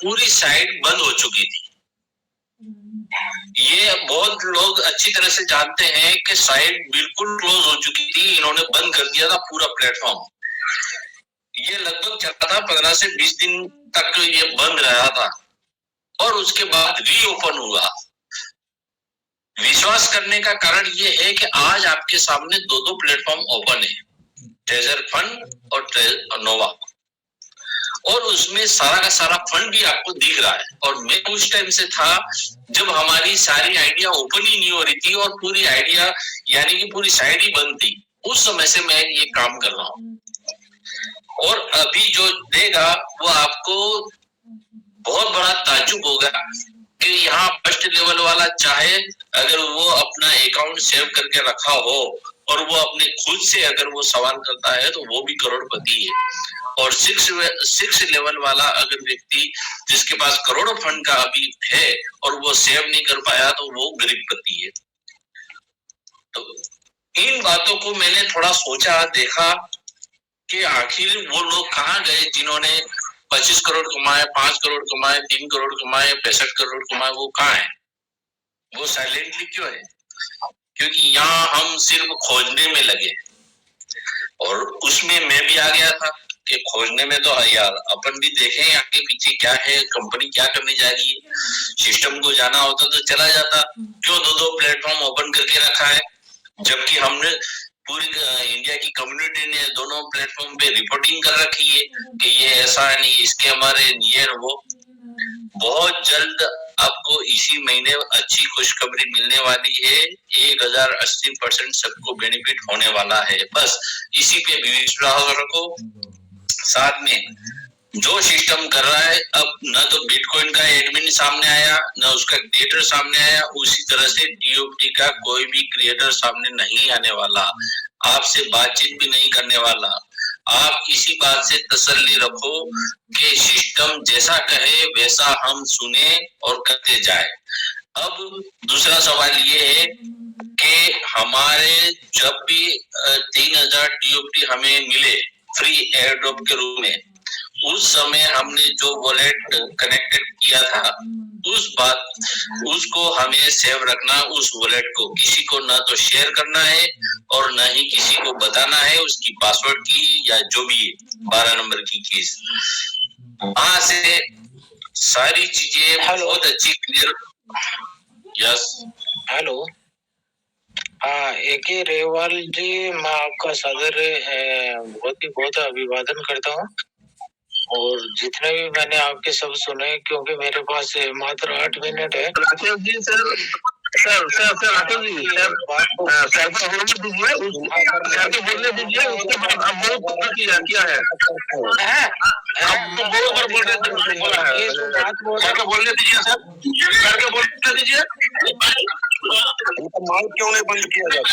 पूरी साइट बंद हो चुकी थी। ये बहुत लोग अच्छी तरह से जानते हैं कि साइट बिल्कुल क्लोज हो चुकी थी, इन्होंने बंद कर दिया था पूरा प्लेटफॉर्म। ये लगभग चला था 15 से 20 दिन तक ये बंद रहा था और उसके बाद रीओपन हुआ। विश्वास करने का कारण ये है कि आज आपके सामने दो प्लेटफॉर्म ओपन है, ट्रेजर फंड और नोवा, और उसमें सारा का सारा फंड भी आपको दिख रहा है। और मैं उस टाइम से था जब हमारी सारी आइडिया ओपन ही नहीं हो रही थी और पूरी आइडिया यानी कि पूरी साइड ही बंद थी, उस समय से मैं ये काम कर रहा हूँ। और अभी जो देगा वो आपको बहुत बड़ा ताज्जुब होगा कि यहाँ फर्स्ट लेवल वाला चाहे अगर वो अपना अकाउंट सेव करके रखा हो और वो अपने खुद से अगर वो सवाल करता है तो वो भी करोड़पति है। और सिक्स लेवल वाला अगर व्यक्ति जिसके पास करोड़ों फंड का अभी है और वो सेव नहीं कर पाया तो वो गरीबपति है। तो इन बातों को मैंने थोड़ा सोचा, देखा कि आखिर वो लोग कहाँ गए जिन्होंने 25 करोड़ कमाए, 5 करोड़ कमाए, 3 करोड़ कमाए, 65 करोड़ कमाए, वो कहाँ है? वो साइलेंटली क्यों है? क्योंकि यहाँ हम सिर्फ खोजने में लगे और उसमें मैं भी आ गया था कि खोजने में तो यार अपन भी देखें आगे पीछे क्या है, कंपनी क्या करने जा रही है। सिस्टम को जाना होता तो चला जाता, क्यों दो प्लेटफॉर्म ओपन करके रखा है, जबकि हमने पूरी इंडिया की कम्युनिटी ने दोनों प्लेटफॉर्म पे रिपोर्टिंग कर रखी है कि ये ऐसा है नहीं, इसके हमारे ये वो। बहुत जल्द आपको इसी महीने अच्छी खुशखबरी मिलने वाली है। 1080% सबको बेनिफिट होने वाला है। बस इसी पे भी विश्वास रखो। साथ में जो सिस्टम कर रहा है, अब न तो बिटकॉइन का एडमिन सामने आया, न उसका क्रिएटर सामने आया, उसी तरह से टीओटी का कोई भी क्रिएटर सामने नहीं आने वाला, आपसे बातचीत भी नहीं करने वाला। आप इसी बात से तसल्ली रखो कि सिस्टम जैसा कहे वैसा हम सुने और करते जाए। अब दूसरा सवाल ये है कि हमारे जब भी 3000 टीओटी हमें मिले फ्री एयर ड्रॉप के रूप में, उस समय हमने जो वॉलेट कनेक्टेड किया था उसको हमें सेव रखना, उस वॉलेट को किसी को ना तो शेयर करना है और ना ही किसी को बताना है उसकी पासवर्ड की या जो भी 12 नंबर की कीज। वहां से सारी चीजें बहुत अच्छी क्लियर। यस हेलो, हाँ एके रेवाल जी, मैं आपका सादर बहुत अभिवादन करता हूँ। और जितने भी मैंने आपके सब सुने, क्योंकि मेरे पास मात्र 8 मिनट है। राकेश जी सर राकेश जी सर को बोलने दीजिए, सर को बोलने दीजिए, उसके बाद आप बहुत किया है आपको बहुत बार बोला है। सर को बोलने दीजिए, सर को बोलने दीजिए। माइक क्यों नहीं बंद किया जाता?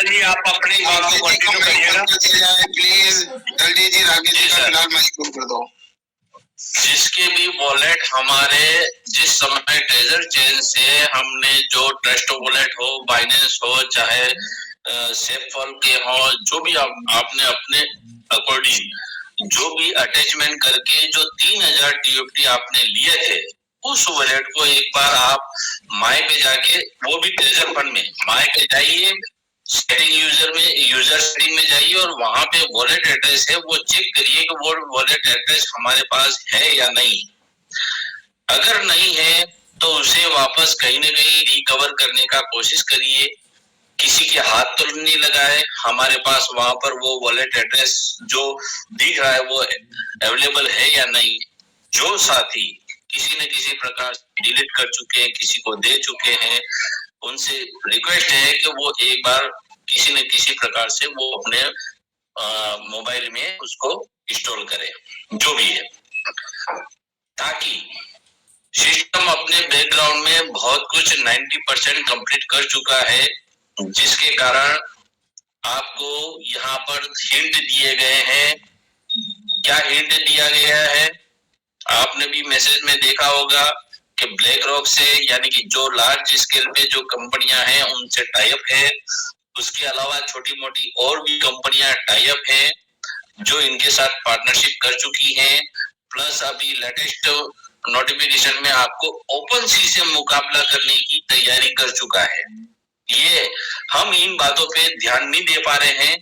जी आप अपनी बात को कंटिन्यू करिएगा प्लीज। जल्दी जी राकेश जी का फिलहाल माइक बंद कर दो। जिसके भी वॉलेट हमारे जिस समय ट्रेजर चेन से हमने जो ट्रस्ट वॉलेट हो, बाइनेंस हो, चाहे सेफल के हो, जो भी आपने अपने अकॉर्डिंग जो भी अटैचमेंट करके जो 3000 टीओटी आपने लिए थे, उस वॉलेट को एक बार आप माई पे जाके, वो भी ट्रेजर फंड में माई पे जाइए, सेटिंग यूजर सेटिंग में जाइए और वहां पे वॉलेट एड्रेस है वो चेक करिए कि वो वॉलेट एड्रेस हमारे पास है या नहीं। अगर नहीं है तो उसे वापस कहीं ना कहीं रिकवर करने का कोशिश करिए। किसी के हाथ तो नहीं लगाए, हमारे पास वहां पर वो वॉलेट एड्रेस जो दिख रहा है वो अवेलेबल है या नहीं। जो साथी किसी न किसी प्रकार से डिलीट कर चुके हैं, किसी को दे चुके हैं, उनसे रिक्वेस्ट है कि वो एक बार किसी न किसी प्रकार से वो अपने मोबाइल में उसको इंस्टॉल करे, जो भी है, ताकि सिस्टम अपने बैकग्राउंड में बहुत कुछ 90% कंप्लीट कर चुका है, जिसके कारण आपको यहाँ पर हिंट दिए गए हैं। क्या हिंट दिया गया है? आपने भी मैसेज में देखा होगा कि ब्लैक रॉक से, यानी कि जो लार्ज स्केल पे जो कंपनियां हैं उनसे टाई अप है। उसके अलावा छोटी मोटी और भी कंपनियां टाई अप है। जो इनके साथ पार्टनरशिप कर चुकी हैं, प्लस अभी लेटेस्ट नोटिफिकेशन में आपको ओपन सी से मुकाबला करने की तैयारी कर चुका है। ये हम इन बातों पे ध्यान नहीं दे पा रहे हैं,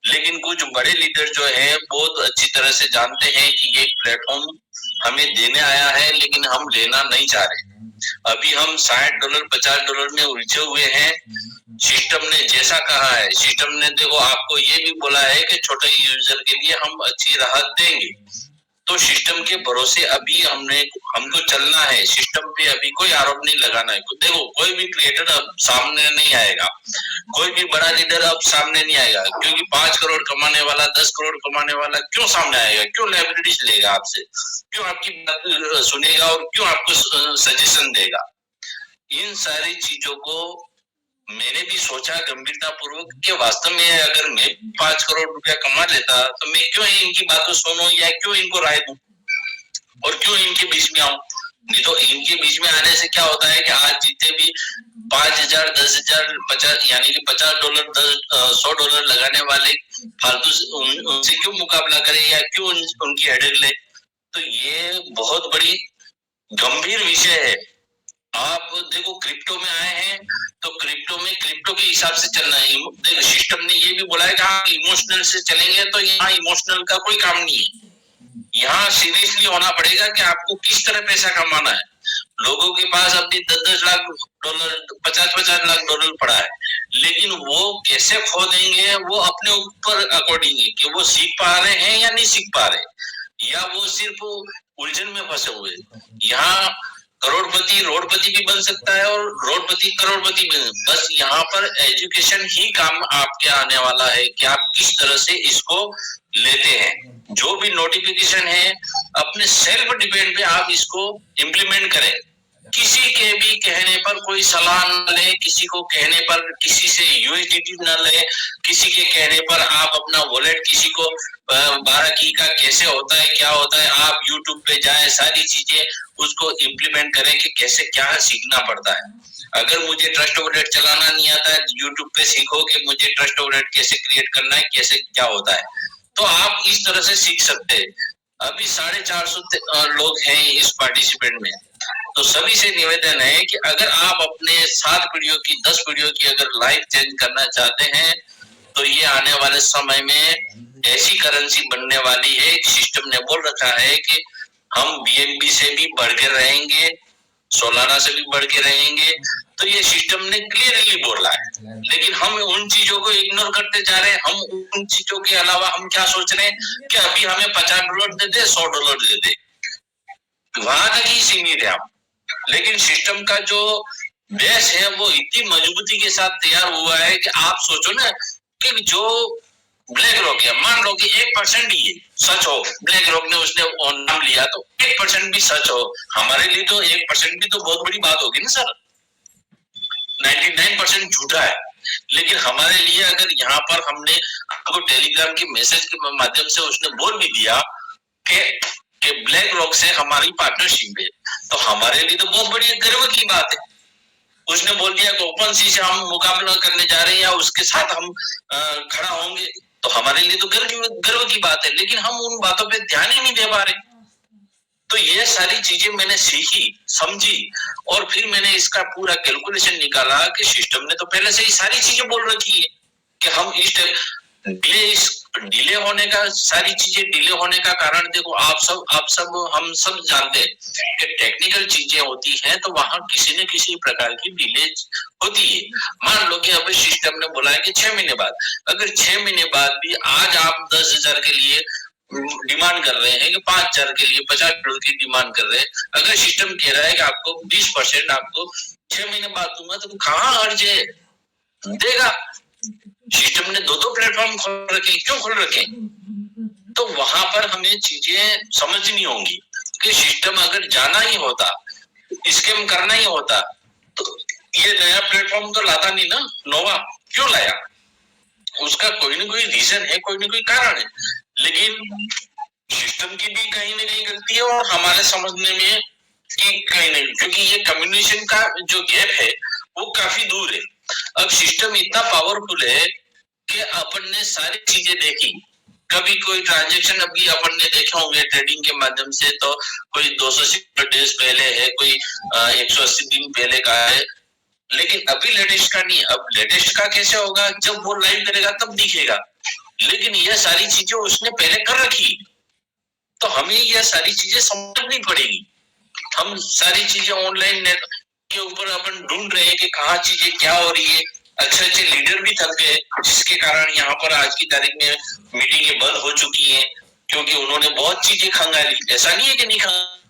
लेकिन कुछ बड़े लीडर जो है बहुत अच्छी तरह से जानते हैं कि ये प्लेटफॉर्म हमें देने आया है, लेकिन हम लेना नहीं चाह रहे। अभी हम $60 $50 में उलझे हुए हैं। सिस्टम ने जैसा कहा है, सिस्टम ने देखो आपको ये भी बोला है कि छोटे यूजर के लिए हम अच्छी राहत देंगे, तो सिस्टम के भरोसे अभी हमको चलना है। सिस्टम पे अभी कोई आरोप नहीं लगाना है। देखो कोई भी क्रिएटर अब सामने नहीं आएगा, कोई भी बड़ा लीडर अब सामने नहीं आएगा, क्योंकि 5 करोड़ कमाने वाला 10 करोड़ कमाने वाला क्यों सामने आएगा, क्यों लाइबिलिटीज लेगा आपसे, क्यों आपकी बात सुनेगा और क्यों आपको सजेशन देगा। इन सारी चीजों को मैंने भी सोचा गंभीरता पूर्वक कि वास्तव में अगर मैं 5 करोड़ रुपया कमा लेता तो मैं क्यों इनकी बातों सुनूं या क्यों इनको राय दूं और क्यों इनके बीच में आऊं। नहीं तो इनके बीच में आने से क्या होता है कि आज जितने भी 5,000 10,000 50 यानी कि $50 $100 लगाने वाले फालतू उनसे क्यों मुकाबला करें या क्यों उनकी हेडेक ले। तो ये बहुत बड़ी गंभीर विषय है। आप देखो क्रिप्टो में आए हैं तो क्रिप्टो में क्रिप्टो के हिसाब से चलना है। देखो सिस्टम ने ये भी बोला है कि आप इमोशनल से चलेंगे तो यहाँ इमोशनल का कोई काम नहीं है। यहाँ सीरियसली होना पड़ेगा कि आपको किस तरह पैसा कमाना है। लोगों के पास अपनी $10-10 लाख $50-50 लाख पड़ा है, लेकिन वो कैसे खो देंगे वो अपने ऊपर अकॉर्डिंग है कि वो सीख पा रहे हैं या नहीं सीख पा रहे, या वो सिर्फ उलझन में फंसे हुए। यहाँ करोड़पति रोडपति भी बन सकता है और रोडपति करोड़पति भी। बस यहाँ पर एजुकेशन ही काम आपके आने वाला है कि आप किस तरह से इसको लेते हैं। जो भी नोटिफिकेशन है अपने सेल्फ डिपेंड पे आप इसको इम्प्लीमेंट करें। किसी के भी कहने पर कोई सलाह न ले, किसी को कहने पर किसी से यूएसडीटी न ले, किसी के कहने पर आप अपना वॉलेट किसी को 12 की का कैसे होता है क्या होता है, आप यूट्यूब पे जाए सारी चीजें उसको इम्प्लीमेंट करें कि कैसे क्या सीखना पड़ता है। अगर मुझे ट्रस्ट वॉलेट चलाना नहीं आता है यूट्यूब पे सीखो कि मुझे ट्रस्ट वॉलेट कैसे क्रिएट करना है, कैसे क्या होता है, तो आप इस तरह से सीख सकते हैं। अभी 450 लोग हैं इस पार्टिसिपेंट में, तो सभी से निवेदन है कि अगर आप अपने 7 पीढ़ियों की 10 पीढ़ियों की अगर लाइफ चेंज करना चाहते हैं तो ये आने वाले समय में ऐसी करेंसी बनने वाली है। सिस्टम ने बोल रखा है कि हम बीएनबी से भी बढ़ के रहेंगे, सोलाना से भी बढ़ के रहेंगे, तो ये सिस्टम ने क्लियरली बोला है। लेकिन हम उन चीजों को इग्नोर करते जा रहे हैं। हम उन चीजों के अलावा हम क्या सोच रहे हैं कि अभी हमें $50 दे दे, $100 दे दे, वहां तक ही सीमित है हम। लेकिन सिस्टम का जो बेस है वो इतनी मजबूती के साथ तैयार हुआ है कि आप सोचो ना कि जो ब्लैक रॉक है, मान लो कि 1% ही सच हो, ब्लैक रॉक ने उसने नाम लिया तो 1% भी सच हो, हमारे लिए तो 1% भी तो बहुत बड़ी बात होगी ना सर। 99% झूठा है, लेकिन हमारे लिए अगर यहाँ पर हमने आपको टेलीग्राम के मैसेज के माध्यम से उसने बोल भी दिया कि ब्लैक रॉक से हमारी पार्टनरशिप है, तो हमारे लिए तो बहुत बड़ी गर्व की बात है। उसने बोल दिया कि ओपन सी से हम मुकाबला करने जा रहे हैं या उसके साथ हम खड़ा होंगे, तो हमारे लिए तो गर्व की बात है। लेकिन हम उन बातों पे ध्यान ही नहीं दे पा रहे। तो ये सारी चीजें मैंने सीखी, समझी और फिर मैंने इसका पूरा कैलकुलेशन निकाला कि सिस्टम ने तो पहले से ही सारी चीजें बोल रखी है कि हम इस डिले होने का, सारी चीजें डिले होने का कारण देखो आप सब हम सब जानते हैं कि टेक्निकल चीजें होती हैं तो वहां किसी न किसी प्रकार की डिले होती है। मान लो कि अभी सिस्टम ने बोला है कि 6 महीने बाद, अगर 6 महीने बाद भी आज आप 10,000 के लिए डिमांड कर रहे हैं कि 5,000 के लिए $50 की डिमांड कर रहे हैं, अगर सिस्टम कह रहा है कि आपको 20% आपको 6 महीने बाद दूंगा, तो कहाँ अर्ज है देगा। सिस्टम ने 2 प्लेटफॉर्म खोल रखे, क्यों खोल रखे? तो वहां पर हमें चीजें समझनी होंगी कि सिस्टम अगर जाना ही होता, स्कैम करना ही होता, तो ये नया प्लेटफॉर्म तो लाता नहीं ना। नोवा क्यों लाया? उसका कोई ना कोई रीजन है, कोई ना कोई कारण है। लेकिन सिस्टम की भी कहीं ना कहीं गलती है और हमारे समझने में कि कहीं नहीं, क्योंकि ये कम्युनिकेशन का जो गैप है वो काफी दूर है। अब सिस्टम इतना पावरफुल है कि अपन ने सारी चीजें देखी कभी कोई ट्रांजेक्शन अभी अपन ने देखे होंगे ट्रेडिंग के माध्यम से, तो कोई 260 डेज पहले है, कोई 180 दिन पहले का है, लेकिन अभी लेटेस्ट का नहीं। अब लेटेस्ट का कैसे होगा, जब वो लाइव करेगा तब दिखेगा, लेकिन ये सारी चीजें उसने पहले कर रखी, तो हमें ये सारी चीजें समझनी पड़ेगी। हम सारी चीजें ऑनलाइन नेट के ऊपर अपन ढूंढ रहे हैं कि कहाँ चीजें क्या हो रही है। अच्छे अच्छे लीडर भी थक गए, जिसके कारण यहाँ पर आज की तारीख में मीटिंगें बंद हो चुकी हैं, क्योंकि उन्होंने बहुत चीजें खंगाली। ऐसा नहीं है कि नहीं खंगाली,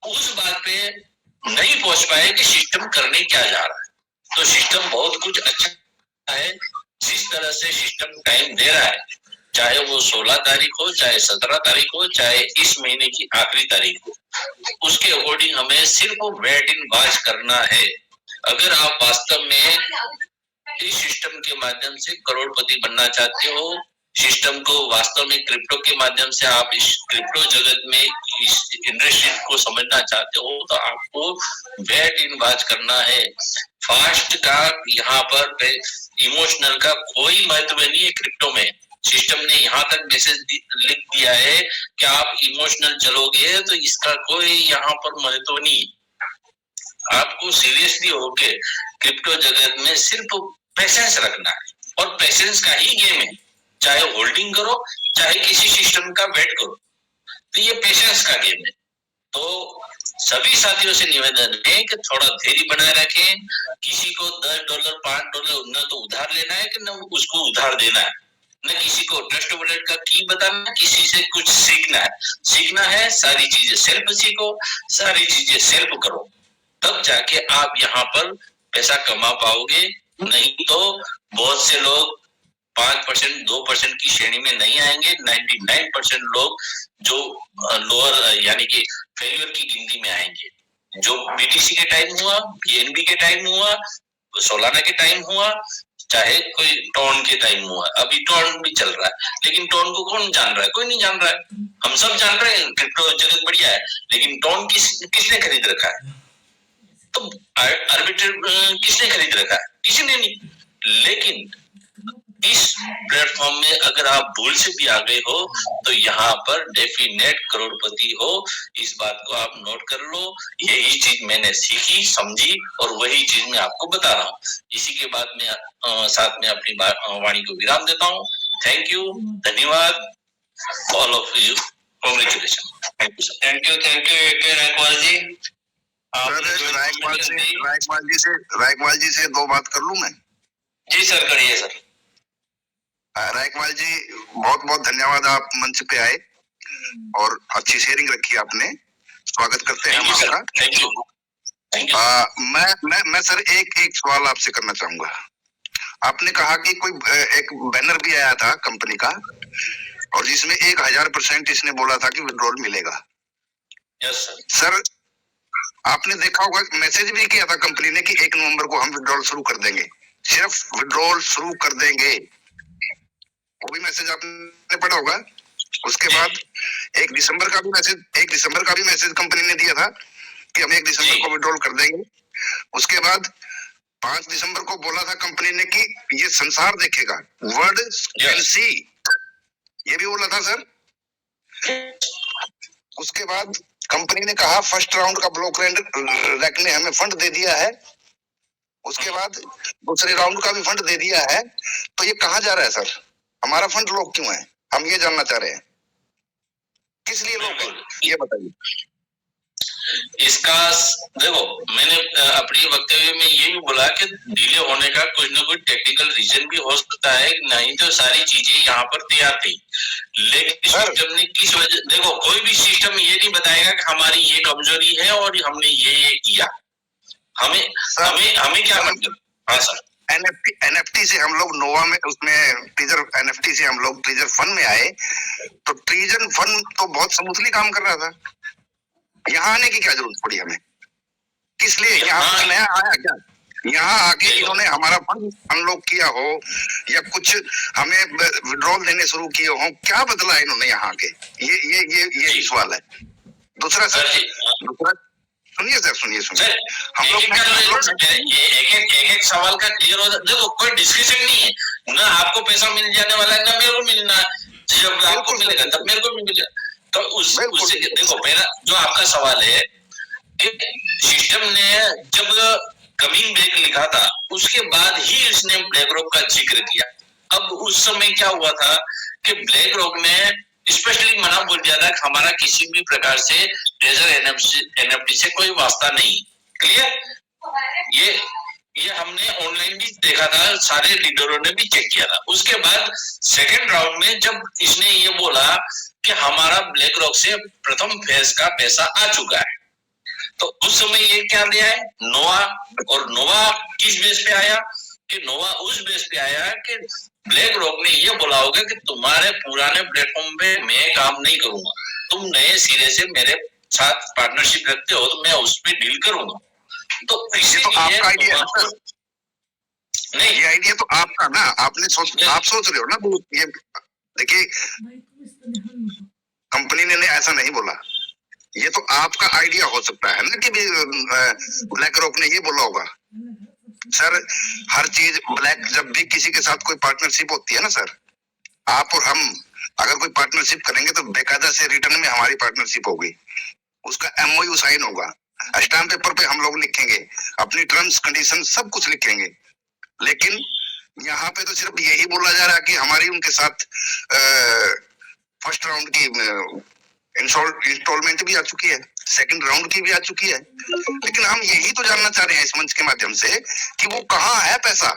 उस बात पे नहीं पहुंच पाए कि सिस्टम करने क्या जा रहा है। तो सिस्टम बहुत कुछ अच्छा है, जिस तरह से सिस्टम टाइम दे रहा है, चाहे वो 16 तारीख हो, चाहे 17 तारीख हो, चाहे इस महीने की आखिरी तारीख हो, उसके अकॉर्डिंग हमें सिर्फ वेट इन वॉच करना है। अगर आप वास्तव में इस सिस्टम के माध्यम से करोड़पति बनना चाहते हो, सिस्टम को वास्तव में क्रिप्टो के माध्यम से आप इस क्रिप्टो जगत में इस इंडस्ट्री को समझना चाहते हो, तो आपको वेट इन वॉच करना है। फास्ट का यहाँ पर इमोशनल का कोई महत्व नहीं है क्रिप्टो में। सिस्टम ने यहाँ तक मैसेज लिख दिया है कि आप इमोशनल चलोगे तो इसका कोई यहाँ पर महत्व नहीं। आपको सीरियसली होके क्रिप्टो जगत में सिर्फ पेशेंस रखना है, और पेशेंस का ही गेम है। चाहे होल्डिंग करो, चाहे किसी सिस्टम का वेट करो, तो ये पेशेंस का गेम है। तो सभी साथियों से निवेदन है कि थोड़ा धैर्य बनाए रखें। किसी को $10, $5 न तो उधार लेना है कि न उसको उधार देना है, न किसी को ट्रस्ट वॉलेट का की बताना, किसी से कुछ सीखना है। सारी चीजें सेल्फ सीखो, सारी चीजें सेल्फ करो, तब जाके आप यहाँ पर पैसा कमा पाओगे। नहीं तो बहुत से लोग 5%, 2% की श्रेणी में नहीं आएंगे। 99% लोग जो लोअर यानी कि फेलियर की गिनती में आएंगे। जो बीटीसी के टाइम हुआ, बीएनबी के टाइम हुआ, सोलाना के टाइम हुआ, चाहे कोई टोन के टाइम हुआ, अभी टोन भी चल रहा है, लेकिन टोन को कौन जान रहा है? कोई नहीं जान रहा है। हम सब जान रहे हैं क्रिप्टो जगत बढ़िया है, लेकिन टोन किसने खरीद रखा है? तो आर्बिट्रेटर किसने खरीद रखा है? किसी ने नहीं। लेकिन इस प्लेटफॉर्म में अगर आप भूल से भी आ गए हो, तो यहाँ पर डेफिनेट करोड़पति हो। इस बात को आप नोट कर लो। यही चीज मैंने सीखी, समझी, और वही चीज मैं आपको बता रहा हूँ। इसी के बाद मैं साथ में अपनी वाणी को विराम देता हूँ। थैंक यू, धन्यवाद, all of you, congratulation. Thank you sir. Thank you Raikwal ji. Raikwal ji से 2 बात कर लूं मैं? जी सर, करिए सर। रायकवाल जी, बहुत बहुत धन्यवाद, आप मंच पे आए और अच्छी शेयरिंग रखी आपने। स्वागत करते हैं हम आपका। Thank you. मैं सर एक सवाल आपसे करना चाहूंगा। आपने कहा कि कोई एक बैनर भी आया था कंपनी का, और जिसमें 1000% इसने बोला था कि विड्रॉल मिलेगा। यस सर, आपने देखा होगा मैसेज भी किया था कंपनी ने कि 1 नवंबर को हम विड्रॉल शुरू कर देंगे, सिर्फ विड्रॉल शुरू कर देंगे। वो भी मैसेज आपने पढ़ा होगा। उसके बाद 1 दिसंबर का भी मैसेज कंपनी ने दिया था कि हम 1 दिसंबर को विड्रॉल कर देंगे। उसके बाद 5 दिसंबर को बोला था कंपनी ने कि ये संसार देखेगा, वर्ल्ड कैन सी, ये भी बोला था सर। उसके बाद कंपनी ने कहा फर्स्ट राउंड का ब्लॉक रैक ने हमें फंड दे दिया है। उसके बाद दूसरे राउंड का भी फंड दे दिया है। तो ये कहाँ जा रहा है सर? हमारा फंड लॉक क्यों है? हम ये जानना चाह रहे हैं, किस लिए लॉक है, ये बताइए। इसका देखो, मैंने अपनी वक्तव्य में ये भी बोला कि डिले होने का कुछ न कुछ टेक्निकल रीजन भी हो सकता है, नहीं तो सारी चीजें यहाँ पर तैयार थी। लेकिन सिस्टम ने किस वजह, देखो कोई भी सिस्टम ये नहीं बताएगा कि हमारी ये कमजोरी है और हमने ये किया। हमें क्या मतलब? हाँ सर, एनएफटी से हम लोग नोवा में, उसमें ट्रीजर एनएफटी से हम लोग ट्रीजर फंड में आए, तो ट्रीजर फंड तो बहुत स्मूथली काम कर रहा था। यहाँ आने की क्या जरूरत पड़ी हमें? किस लिए यहाँ नया आया क्या? यहाँ आके इन्होंने हमारा फंड अनलॉक किया हो या कुछ हमें विड्रॉल देने शुरू किए हो, क्या बदला है इन्होंने यहाँ आके? ये सवाल है। दूसरा सर, सुनिए सर, सुनिए सर, हम लोग एक सवाल का क्लियर हो। देखो कोई डिस्कशन नहीं है ना, आपको पैसा मिल जाने वाला है ना मेरे को मिलना है। जब आपको मिलेगा तब मेरे को भी मिलेगा। तो उससे देखो, मेरा जो आपका सवाल है, सिस्टम ने जब कमिंग बैक लिखा था उसके बाद ही इसने ब्लैक रॉक का जिक्र किया। अब उस समय क्या हुआ था कि ब्लैक रॉक ने स्पेशली मना बोल दिया था कि हमारा किसी भी प्रकार से ट्रेजर एनएफटी से कोई वास्ता नहीं। क्लियर? ये हमने ऑनलाइन भी देखा था, सारे लीडरों ने भी चेक किया था। उसके बाद सेकेंड राउंड में जब इसने ये बोला कि हमारा ब्लैक रॉक से प्रथम फेज का पैसा आ चुका है, तो उस समय ये क्या लिया है, नोवा। और नोवा किस बेस पे आया कि नोवा उस बेस पे आया कि ब्लैक रॉक ने ये बोला होगा कि तुम्हारे पुराने प्लेटफॉर्म पे मैं काम नहीं करूंगा, तुम नए सिरे से मेरे साथ पार्टनरशिप रखते हो तो मैं उस पर डील करूंगा। तो ये तो आपका आइडिया है नहीं, ये आइडिया तो आपका ना, आपने आप सोच रहे हो ना। ये देखिए, कंपनी ने ऐसा नहीं बोला, ये तो आपका आइडिया हो सकता है ना कि ब्लैक रॉक ने ये बोला होगा। सर, हर चीज ब्लैक, जब भी किसी के साथ कोई पार्टनरशिप होती है ना सर, आप और हम अगर कोई पार्टनरशिप करेंगे तो बेकायदा से रिटर्न में हमारी पार्टनरशिप होगी, उसका एमओयू साइन होगा, स्टैम्प पेपर पे हम लोग लिखेंगे, अपनी टर्म्स कंडीशन सब कुछ लिखेंगे। लेकिन यहाँ पे तो सिर्फ यही बोला जा रहा है कि हमारी उनके साथ फर्स्ट राउंड की इंस्टॉलमेंट भी आ चुकी है, सेकंड राउंड की भी आ चुकी है। लेकिन हम यही तो जानना चाह रहे हैं इस मंच के माध्यम से कि वो कहाँ है पैसा।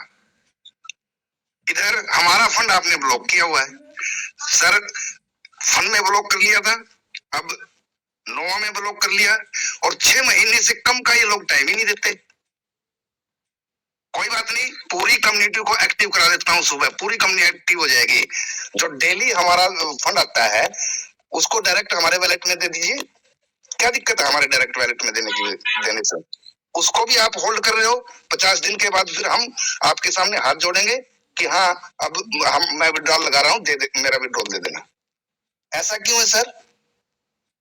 इधर हमारा फंड आपने ब्लॉक किया हुआ है सर, फंड में ब्लॉक कर लिया था, अब नोवा में ब्लॉक कर लिया, और 6 महीने से कम का ये लोग टाइम ही नहीं देते। कोई बात नहीं, पूरी कम्युनिटी को एक्टिव करा देता हूँ सुबह, पूरी कम्युनिटी एक्टिव हो जाएगी। जो डेली हमारा फंड आता है उसको डायरेक्ट हमारे वैलेट में दे दीजिए, क्या दिक्कत है हमारे डायरेक्ट वैलेट में देने से? उसको भी आप होल्ड कर रहे हो, 50 दिन के बाद फिर हम आपके सामने हाथ जोड़ेंगे कि हाँ अब मैं विड्रॉल लगा रहा हूँ, मेरा विड्रॉल दे देना। ऐसा क्यों है सर?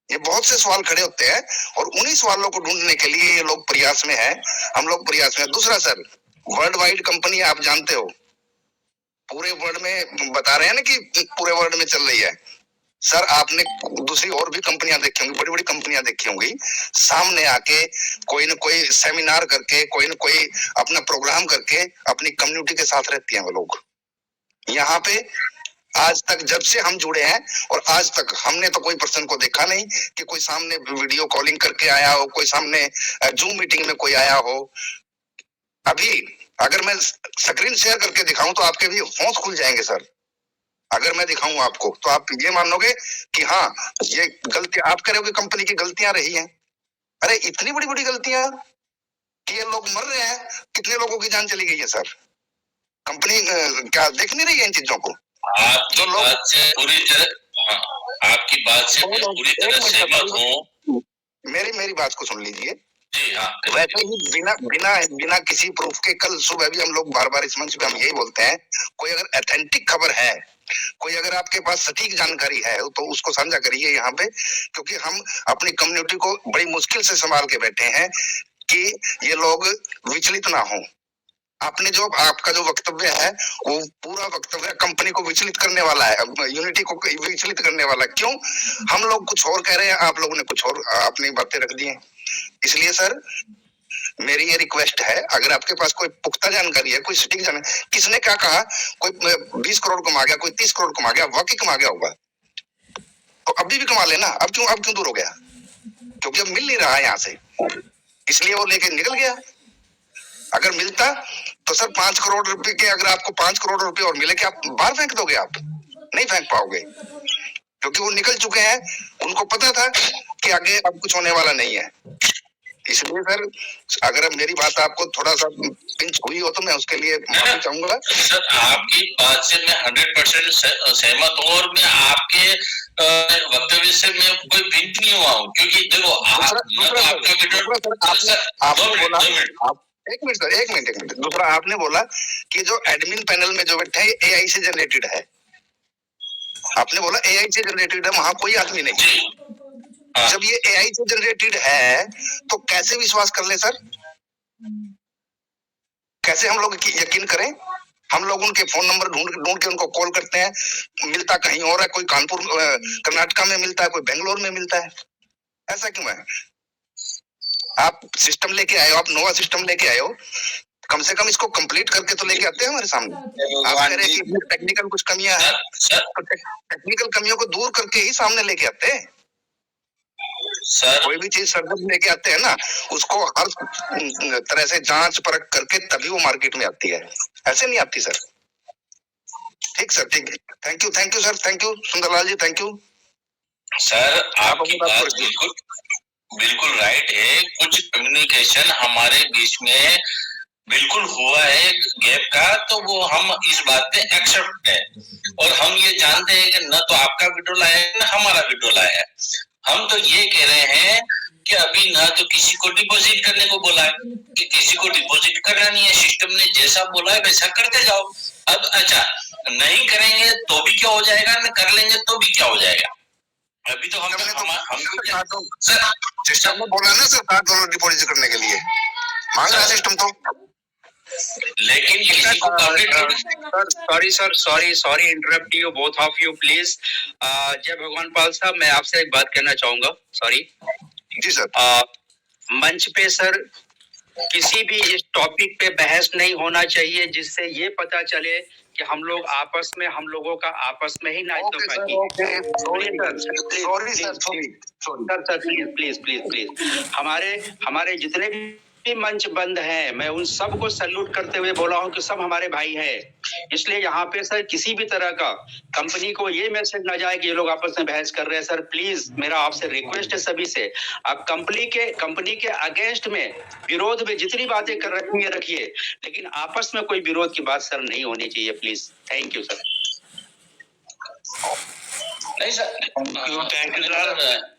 ये बहुत से सवाल खड़े होते हैं और उन्हीं सवालों को ढूंढने के लिए ये लोग प्रयास में हैं, हम लोग प्रयास में। दूसरा सर, वर्ल्ड वाइड कंपनी आप जानते हो, पूरे वर्ल्ड में बता रहे हैं ना कि पूरे वर्ल्ड में चल रही है। सर, आपने दूसरी और भी कंपनियां देखी होंगी, बड़ी बड़ी कंपनियां देखी होंगी, सामने आके कोई न कोई सेमिनार करके, कोई न कोई अपना प्रोग्राम करके अपनी कम्युनिटी के साथ रहती हैं वो लोग। यहाँ पे आज तक जब से हम जुड़े हैं और आज तक हमने तो कोई पर्सन को देखा नहीं कि कोई सामने वीडियो कॉलिंग करके आया हो, कोई सामने जूम मीटिंग में कोई आया हो। अभी अगर मैं स्क्रीन शेयर करके दिखाऊं तो आपके भी होंठ खुल जाएंगे सर। अगर मैं दिखाऊं आपको तो आप ये मानोगे कि हाँ, ये गलती आप करोगे, कंपनी की गलतियां रही हैं। अरे इतनी बड़ी बड़ी गलतियां कि ये लोग मर रहे हैं, कितने लोगों की जान चली गई है सर। कंपनी क्या देख नहीं रही है इन चीजों को? आपकी बात से पूरी तरह, आपकी बात से मैं पूरी तरह सहमत हूँ। मेरी बात को सुन लीजिए। जी हाँ। वैसे ही बिना किसी प्रूफ के, कल सुबह भी हम लोग बार इस मंच पे हम यही बोलते हैं, कोई अगर ऑथेंटिक खबर है, कोई अगर आपके पास सटीक जानकारी है तो उसको साझा करिए यहाँ पे, क्योंकि हम अपनी कम्युनिटी को बड़ी मुश्किल से संभाल के बैठे हैं कि ये लोग विचलित ना हो। आपने जो आपका जो वक्तव्य है वो पूरा वक्तव्य कंपनी को विचलित करने वाला है, यूनिटी को विचलित करने वाला है। क्यों? हम लोग कुछ और कह रहे हैं, आप लोगों ने कुछ और अपनी बातें रख दी हैं। इसलिए सर, मेरी ये रिक्वेस्ट है, अगर आपके पास कोई पुख्ता जानकारी है, कोई सटीक जानकारी, किसने क्या कहा, कोई 20 करोड़ कमा गया, कोई 30 करोड़ कमा गया, वाकई कमा गया होगा तो अभी भी कमा लेना। अब क्यों दूर हो गया? क्योंकि अब मिल नहीं रहा है यहाँ से, इसलिए वो लेके निकल गया। अगर मिलता तो सर 5 करोड़ रुपए के, अगर आपको 5 करोड़ रुपए और मिले, क्या आप बाहर फेंक दोगे? आप नहीं फेंक पाओगे, क्योंकि वो निकल चुके हैं। उनको पता था कि आगे अब कुछ होने वाला नहीं है। इसलिए सर, अगर मेरी बात आपको थोड़ा सा पिंच हुई हो तो मैं उसके लिए माफी चाहूंगा। सर, आपकी बात से मैं 100% सहमत हूँ और मैं आपके वक्तव्य से मैं कोई पिंच नहीं हुआ हूँ, क्योंकि देखो एक मिनट। दूसरा, आपने बोला कि जो एडमिन पैनल में जो बैठे हैं एआई से जनरेटेड है। आपने बोला एआई से जनरेटेड है, वहां कोई आदमी नहीं। हाँ। जब ये AI से जनरेटेड है तो कैसे विश्वास कर ले सर? कैसे हम लोग यकीन करें? हम लोग उनके फोन नंबर ढूंढ के उनको कॉल करते हैं, मिलता कहीं और है, कोई कानपुर कर्नाटका में मिलता है, कोई बेंगलोर में मिलता है, ऐसा क्यों है? आप सिस्टम लेके आए हो, आप नोवा सिस्टम लेके आए हो, कम से कम इसको कंप्लीट करके तो लेके आते हैं हमारे सामने। आप कह रहे हैं कि टेक्निकल कुछ कमियां हैं, तो टेक्निकल कमियों को दूर करके ही सामने लेके आते हैं। सर कोई भी चीज सर्विस लेके आते हैं ना, उसको हर तरह से जांच परख करके तभी वो मार्केट में आती है, ऐसे नहीं आती सर। ठीक सर, ठीक है, thank you sir, thank you Sundarlal ji, thank you sir. आपकी बात बिल्कुल राइट है। कुछ कम्युनिकेशन हमारे बीच में बिल्कुल हुआ है गैप का, तो वो हम इस बात पे एक्सेप्ट है, और हम ये जानते हैं कि न तो आपका विड्रॉल आया है न हमारा विड्रॉल आया है। हम तो ये कह रहे हैं कि अभी ना तो किसी को डिपॉजिट करने को बोला है, कि किसी को डिपॉजिट करना नहीं है, सिस्टम ने जैसा बोला है वैसा करते जाओ। अब अच्छा नहीं करेंगे तो भी क्या हो जाएगा, न कर लेंगे तो भी क्या हो जाएगा। अभी तो हम सर सिस्टम में बोला ना सर $7 डिपॉजिट करने के लिए मांग रहा सिस्टम तो, लेकिन किसी को sorry interrupt you both of you please. जय भगवान पाल साहब, मैं आपसे एक बात कहना चाहूंगा। सॉरी जी सर। मंच पे सर किसी भी इस टॉपिक पे बहस नहीं होना चाहिए जिससे ये पता चले कि हम लोग आपस में, हम लोगों का आपस में ही ना तो प्लीज हमारे जितने भी मंच बंद हैं, मैं उन सबको सैल्यूट करते हुए बोला हूं कि सब हमारे भाई हैं। इसलिए यहाँ पे सर किसी भी तरह का कंपनी को ये मैसेज ना जाए कि ये लोग आपस में बहस कर रहे हैं। सर प्लीज मेरा आपसे रिक्वेस्ट है सभी से, आप कंपनी के अगेंस्ट में, विरोध में जितनी बातें कर रखी है रखिए, लेकिन आपस में कोई विरोध की बात सर नहीं होनी चाहिए प्लीज। Thank you sir. नहीं सर, थैंक यू सर,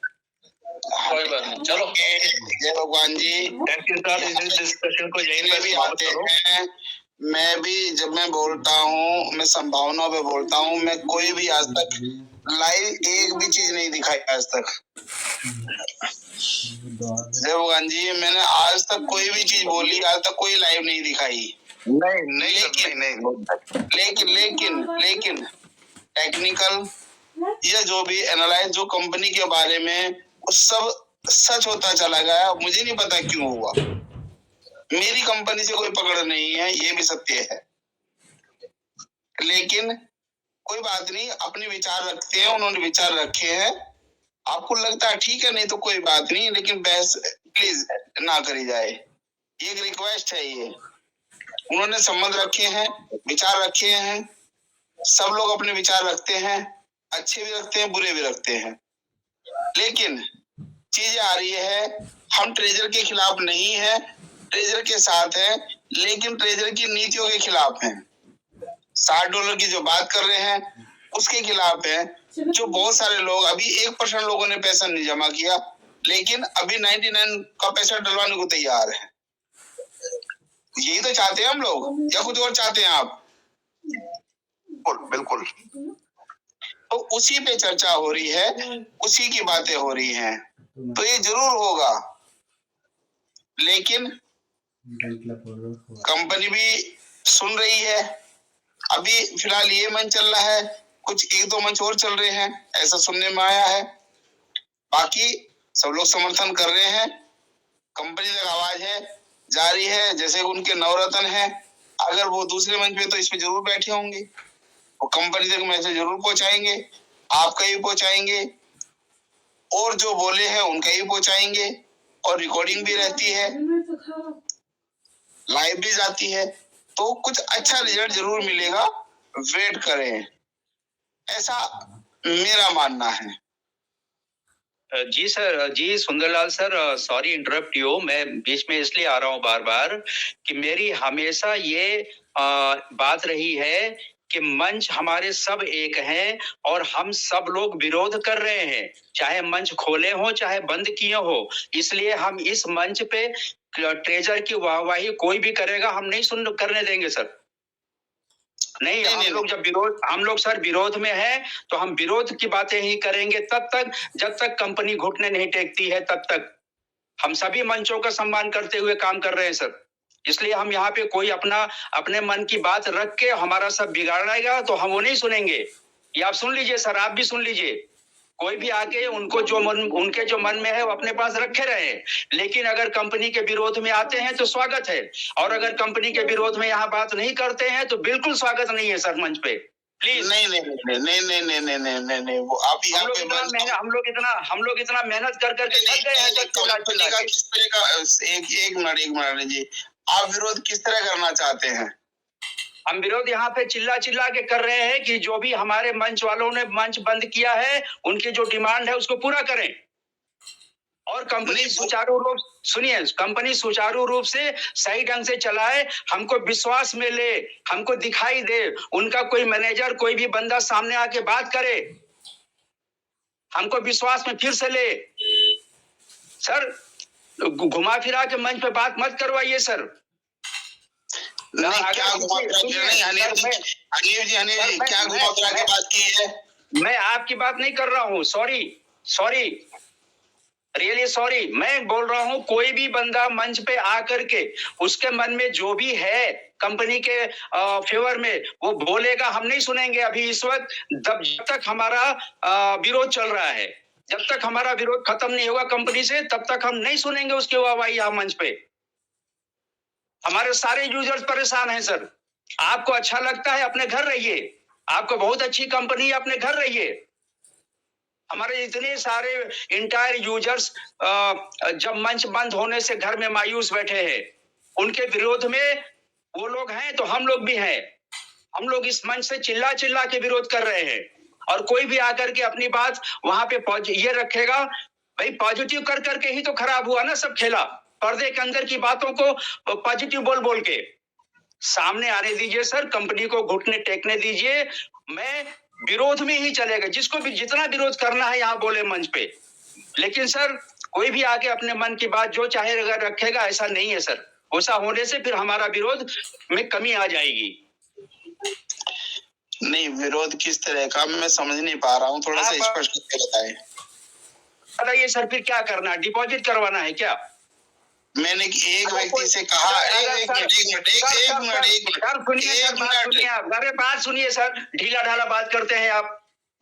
कोई बात नहीं, चलो। जय भगवान जी, थैंक यू सर। इस डिस्कशन को यही भी आते हैं। मैं भी जब मैं बोलता हूँ, मैं संभावना पे बोलता हूँ, मैं कोई भी आज तक लाइव एक भी चीज नहीं दिखाई आज तक। जय भगवान जी, मैंने आज तक कोई भी चीज बोली, आज तक कोई लाइव नहीं दिखाई। लेकिन टेक्निकल या जो भी एनालाइज जो कंपनी के बारे में वो सब सच होता चला गया। मुझे नहीं पता क्यों हुआ, मेरी कंपनी से कोई पकड़ नहीं है, ये भी सत्य है। लेकिन कोई बात नहीं, अपने विचार रखते हैं, उन्होंने विचार रखे हैं, आपको लगता है ठीक है, नहीं तो कोई बात नहीं, लेकिन बहस प्लीज ना करी जाए, ये एक रिक्वेस्ट है। ये उन्होंने संबंध रखे हैं, विचार रखे हैं, सब लोग अपने विचार रखते हैं, अच्छे भी रखते हैं, बुरे भी रखते हैं। लेकिन चीज आ रही है, हम ट्रेजर के खिलाफ नहीं है, ट्रेजर के साथ है, लेकिन ट्रेजर की नीतियों के खिलाफ हैं। $60 की जो बात कर रहे हैं उसके खिलाफ है। जो बहुत सारे लोग, अभी 1% लोगों ने पैसा नहीं जमा किया, लेकिन अभी 99 का पैसा डलवाने को तैयार है। यही तो चाहते हैं हम लोग, या कुछ और चाहते हैं आप? बिल्कुल। तो उसी पे चर्चा हो रही है, उसी की बातें हो रही हैं, तो ये जरूर होगा। लेकिन कंपनी भी सुन रही है। अभी फिलहाल ये मंच चल रहा है, कुछ 1-2 मंच और चल रहे हैं, ऐसा सुनने में आया है। बाकी सब लोग समर्थन कर रहे हैं, कंपनी तक आवाज है, जारी है। जैसे उनके नवरत्न है, अगर वो दूसरे मंच पे तो इस पे जरूर बैठे होंगे, वो कंपनी तक मैसेज जरूर पहुंचाएंगे, आपका ही पहुंचाएंगे, और जो बोले हैं उनका ही पहुंचाएंगे, और रिकॉर्डिंग भी रहती है, लाइव भी जाती है, तो कुछ अच्छा रिजल्ट जरूर मिलेगा, वेट करें, ऐसा मेरा मानना है। जी सर, जी Sundarlal sir, sorry interrupt you, मैं बीच में इसलिए आ रहा हूँ बार बार कि मेरी हमेशा ये बात रही है कि मंच हमारे सब एक हैं और हम सब लोग विरोध कर रहे हैं, चाहे मंच खोले हो चाहे बंद किए हो। इसलिए हम इस मंच पे ट्रेजर की वाहवाही कोई भी करेगा हम नहीं करने देंगे सर। नहीं, हम लोग सर विरोध में हैं, तो हम विरोध की बातें ही करेंगे तब तक जब तक कंपनी घुटने नहीं टेकती है। तब तक हम सभी मंचों का सम्मान करते हुए काम कर रहे हैं सर। इसलिए हम यहाँ पे कोई अपने मन की बात रख के हमारा सब बिगाड़ेगा तो हम वो नहीं सुनेंगे। ये आप सुन लीजिए सर, आप भी सुन लीजिए। कोई भी आके उनके जो मन में है वो अपने पास रखे रहे, लेकिन अगर कंपनी के विरोध में आते हैं तो स्वागत है, और अगर कंपनी के विरोध में यहाँ बात नहीं करते हैं तो बिल्कुल स्वागत नहीं है सर मंच पे। प्लीज नहीं, वो आप यहाँ पे हम लोग इतना मेहनत कर करके थक गए हैं सर। कंपनी का किस तरह का एक मिनट जी, आप विरोध किस तरह करना चाहते हैं? हम विरोध यहाँ पे चिल्ला चिल्ला के कर रहे हैं कि जो भी हमारे मंच वालों ने मंच बंद किया है, उनकी जो डिमांड है उसको पूरा करें, और कंपनी सुचारू रूप से सही ढंग से चलाए, हमको विश्वास में ले, हमको दिखाई दे, उनका कोई मैनेजर कोई भी बंदा सामने आके बात करे, हमको विश्वास में फिर से ले। सर घुमा फिरा के मंच पे बात मत करवाइए सर। नहीं, क्या घुमा फिरा के बात की है? मैं आपकी बात नहीं कर रहा हूँ, सॉरी, रियली सॉरी। मैं बोल रहा हूँ कोई भी बंदा मंच पे आकर के उसके मन में जो भी है कंपनी के फेवर में वो बोलेगा, हम नहीं सुनेंगे अभी इस वक्त। जब तक हमारा विरोध चल रहा है, जब तक हमारा विरोध खत्म नहीं होगा कंपनी से, तब तक हम नहीं सुनेंगे उसके वाहवाही यहाँ मंच पे। हमारे सारे यूजर्स परेशान हैं सर। आपको अच्छा लगता है अपने घर रहिए, आपको बहुत अच्छी कंपनी है अपने घर रहिए। हमारे इतने सारे इंटायर यूजर्स जब मंच बंद होने से घर में मायूस बैठे हैं, उनके विरोध में वो लोग हैं तो हम लोग भी हैं। हम लोग इस मंच से चिल्ला चिल्ला के विरोध कर रहे हैं, और कोई भी आकर के अपनी बात वहां पे ये रखेगा, भाई पॉजिटिव कर करके ही तो खराब हुआ ना सब खेला। पर्दे के अंदर की बातों को पॉजिटिव बोल के सामने आने दीजिए सर, कंपनी को घुटने टेकने दीजिए। मैं विरोध में ही चलेगा, जिसको भी जितना विरोध करना है यहाँ बोले मंच पे, लेकिन सर कोई भी आके अपने मन की बात जो चाहे अगर रखेगा, ऐसा नहीं है सर। ऐसा होने से फिर हमारा विरोध में कमी आ जाएगी। नहीं, विरोध किस तरह का मैं समझ नहीं पा रहा हूँ, थोड़ा सा स्पष्ट करके बताएं। बताइए सर, फिर क्या करना है? डिपॉजिट करवाना है क्या? मैंने एक व्यक्ति से कहा, एक मिनट, बात सुनिए सर, ढीला ढाला बात करते हैं आप।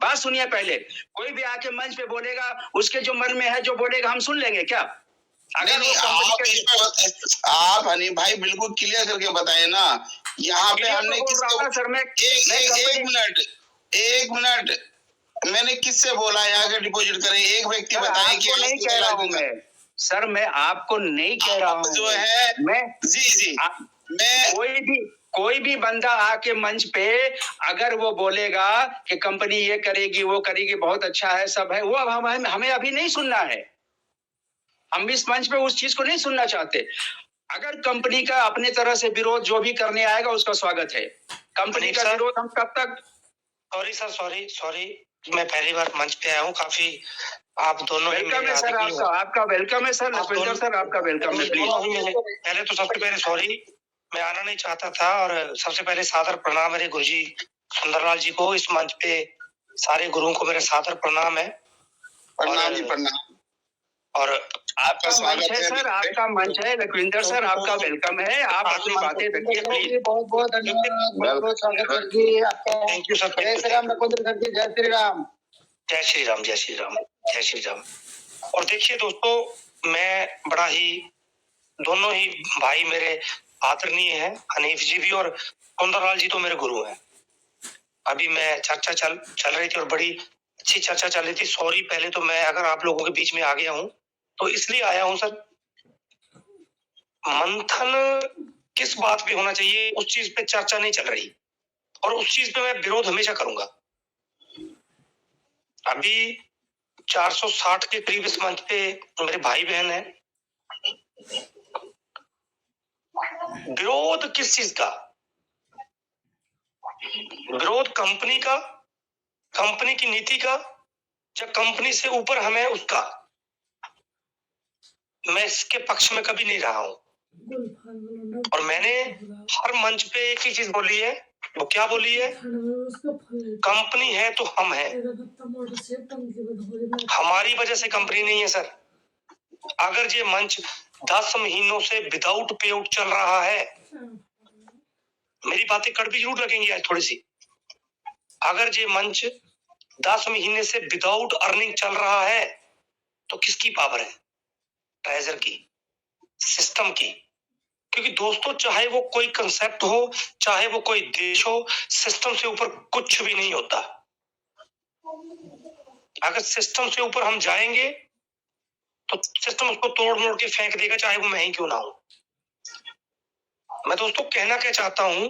बात सुनिए पहले। कोई भी आके मंच पे बोलेगा, उसके जो मन में है जो बोलेगा हम सुन लेंगे क्या? अगर नहीं, आप हनी भाई बिल्कुल क्लियर करके बताए ना। यहाँ पे हमने एक मिनट मैंने किससे बोला यहाँ के डिपॉजिट करें? एक व्यक्ति बताए कि नहीं कह रहा हूँ मैं सर, मैं आपको नहीं कह रहा हूँ जो है मैं मैं कोई भी बंदा आके मंच पे अगर वो बोलेगा कि कंपनी ये करेगी वो करेगी, बहुत अच्छा है सब है, वो अब हमें अभी नहीं सुनना है। हम इस मंच पे उस चीज को नहीं सुनना चाहते। अगर कंपनी का अपने तरह से विरोध जो भी करने आएगा उसका स्वागत है। कंपनी का विरोध हम कब तक। सॉरी, मैं पहली बार मंच पे आया हूँ, काफी आप दोनों वेलकम है सर, आपका वेलकम है सर, लखविंदर सर आपका वेलकम है। प्लीज पहले तो सबसे पहले सॉरी, मैं आना नहीं चाहता था, और सबसे पहले सादर प्रणाम मेरे गुरुजी सुंदरलाल जी को। इस मंच पे सारे गुरुओं को मेरे सादर प्रणाम है। प्रणाम जी, प्रणाम। और आपका मंच है सर, आपका मंच है लखविंदर सर, आपका वेलकम है। आप अपनी बातें रखिए प्लीज। बहुत बहुत धन्यवाद, स्वागत थैंक यू सर। जय श्री राम लखविंदर सर जी, जय श्री राम। जय श्री राम, जय श्री राम, जय श्री राम। और देखिए दोस्तों, मैं बड़ा ही, दोनों ही भाई मेरे आदरणीय हैं, हनीफ जी भी और सुंदरलाल जी तो मेरे गुरु हैं। अभी मैं चर्चा चल रही थी और बड़ी अच्छी चर्चा चल रही थी। सॉरी, पहले तो मैं अगर आप लोगों के बीच में आ गया हूं तो इसलिए आया हूं सर। मंथन किस बात पे होना चाहिए उस चीज पे चर्चा नहीं चल रही, और उस चीज पे मैं विरोध हमेशा करूंगा। अभी 460 के करीब इस मंच पे मेरे भाई बहन हैं। विरोध किस चीज का? विरोध कंपनी का, कंपनी की नीति का, या कंपनी से ऊपर हमें उसका? मैं इसके पक्ष में कभी नहीं रहा हूं, और मैंने हर मंच पे एक ही चीज बोली है वो क्या बोली है, कंपनी है तो हम हैं, हमारी वजह से कंपनी नहीं है सर। अगर ये मंच 10 महीनों से विदाउट पे आउट चल रहा है, मेरी बातें कड़वी जरूर लगेंगी आज थोड़ी सी, अगर ये मंच 10 महीने से विदाउट अर्निंग चल रहा है तो किसकी पावर है? ट्रेजर की, सिस्टम की। क्योंकि दोस्तों चाहे वो कोई कंसेप्ट हो, चाहे वो कोई देश हो, सिस्टम से ऊपर कुछ भी नहीं होता। अगर सिस्टम से ऊपर हम जाएंगे तो सिस्टम उसको तोड़ मोड़ के फेंक देगा, चाहे वो मैं ही क्यों ना हूं। मैं दोस्तों कहना क्या चाहता हूं,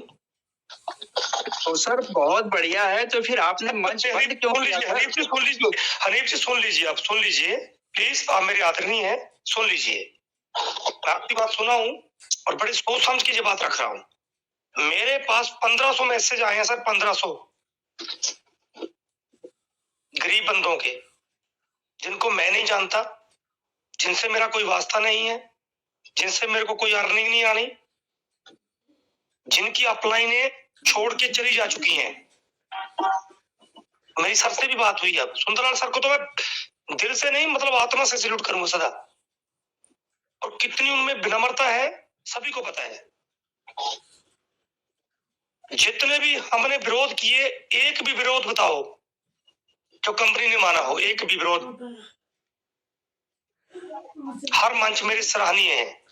तो सर बहुत बढ़िया है, तो फिर आपने मंच बंद क्यों किया? हनीफ जी सुन लीजिए, हनीफ जी सुन लीजिए, आप सुन लीजिए प्लीज, आप मेरे आदरणीय हैं, सुन लीजिए। आपकी बात सुना हूं और बड़ी सोच समझ के ये बात रख रहा हूं। मेरे पास 1500 मैसेज आए हैं सर, 1500 गरीब बंदों के, जिनको मैं नहीं जानता, जिनसे मेरा कोई वास्ता नहीं है, जिनसे मेरे को कोई अर्निंग नहीं आनी, जिनकी अपलाइनें छोड़ के चली जा चुकी हैं। मेरी सर से भी बात हुई। अब सुंदरलाल सर को तो मैं दिल से नहीं, मतलब आत्मा से सैल्यूट करूंगा सदा, और कितनी उनमें विनम्रता है सभी को पता है। जितने भी हमने विरोध किए, एक भी विरोध बताओ जो कंपनी ने माना हो, एक भी विरोध। हर मंच मेरे सराहनीय है,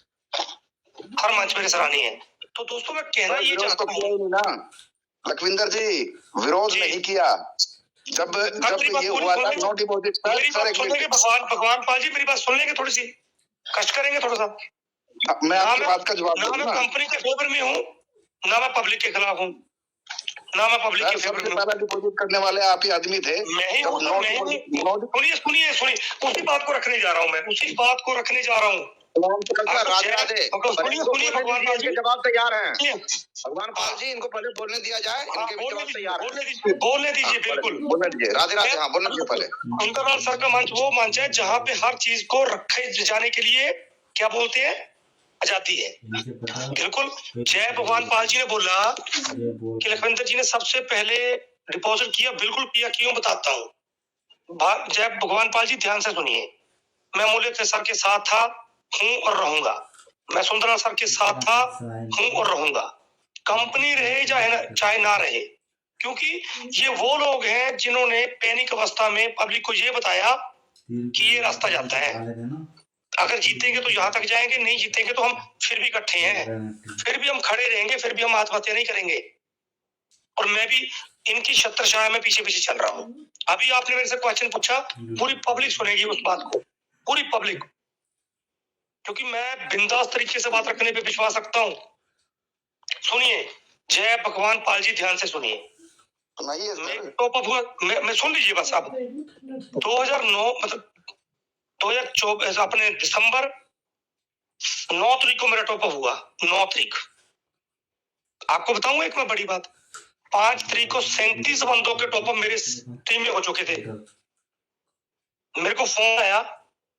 हर मंच मेरे सराहनीय है। तो दोस्तों मैं कहना ये चाहता हूँ ना लखविंदर जी, विरोध नहीं किया। जब ये हुआ था नो डिपॉजिट, भगवान पाल जी मेरी बात सुन लेंगे, थोड़ी सी कष्ट करेंगे थोड़ा सा। मैं आपकी बात का जवाब दूंगा। ना मैं कंपनी के फेवर में हूँ, ना मैं पब्लिक के खिलाफ हूँ, ना मैं पब्लिक के फेवर में। पहला डिपॉजिट करने वाले आप ही आदमी थे। मैं ही हूँ, सुनिए, उसी बात को रखने जा रहा हूँ, मैं उसी बात को रखने जा रहा हूँ। सुनिए भगवान पाल जी जवाब तैयार हैं। भगवान पाल जी इनको पहले बोलने दिया जाए, इनके भी जवाब तैयार है। बोलने दीजिए, बिल्कुल बोलने दीजिए। राधे राधे। हाँ बोलने दीजिए पहले। सुंदरलाल सर का मंच वो मंच है जहाँ पे हर चीज को रखे जाने के लिए क्या बोलते हैं, आजादी है। बिल्कुल। जय भगवान पाल जी ने बोला कि लखविंदर जी ने सबसे पहले डिपॉजिट किया, बिल्कुल किया, क्यों बताता हूँ। जय भगवान पाल जी ध्यान से सुनिए, मैं अमूल्य सर के साथ था, हूं और रहूंगा। मैं सुंदरलाल सर के साथ था, हूं और रहूंगा। कंपनी रहे चाहे ना रहे, क्योंकि ये वो लोग हैं जिन्होंने पैनिक अवस्था में पब्लिक को ये बताया कि ये रास्ता जाता है, अगर जीतेंगे तो यहाँ तक जाएंगे, नहीं जीतेंगे तो हम फिर भी इकट्ठे हैं, फिर भी हम खड़े रहेंगे, फिर भी हम आत्महत्या नहीं करेंगे। और मैं भी इनकी छत्रछाया में पीछे पीछे चल रहा हूँ। अभी आपने मेरे से क्वेश्चन पूछा, पूरी पब्लिक सुनेगी उस बात को, पूरी पब्लिक, क्योंकि मैं बिंदास तरीके से बात रखने पे विश्वास रखता हूँ। सुनिए, जय भगवान पाल जी ध्यान से सुनिए। मैं सुन लीजिए बस। अब 2009 मतलब 2024 अपने दिसंबर 9 तारीख को मेरा टॉपअप हुआ। 9 तारीख आपको बताऊंगा एक मैं बड़ी बात, 5 तारीख को 37 बंदों के टॉपअप मेरे टीम में हो चुके थे। मेरे को फोन आया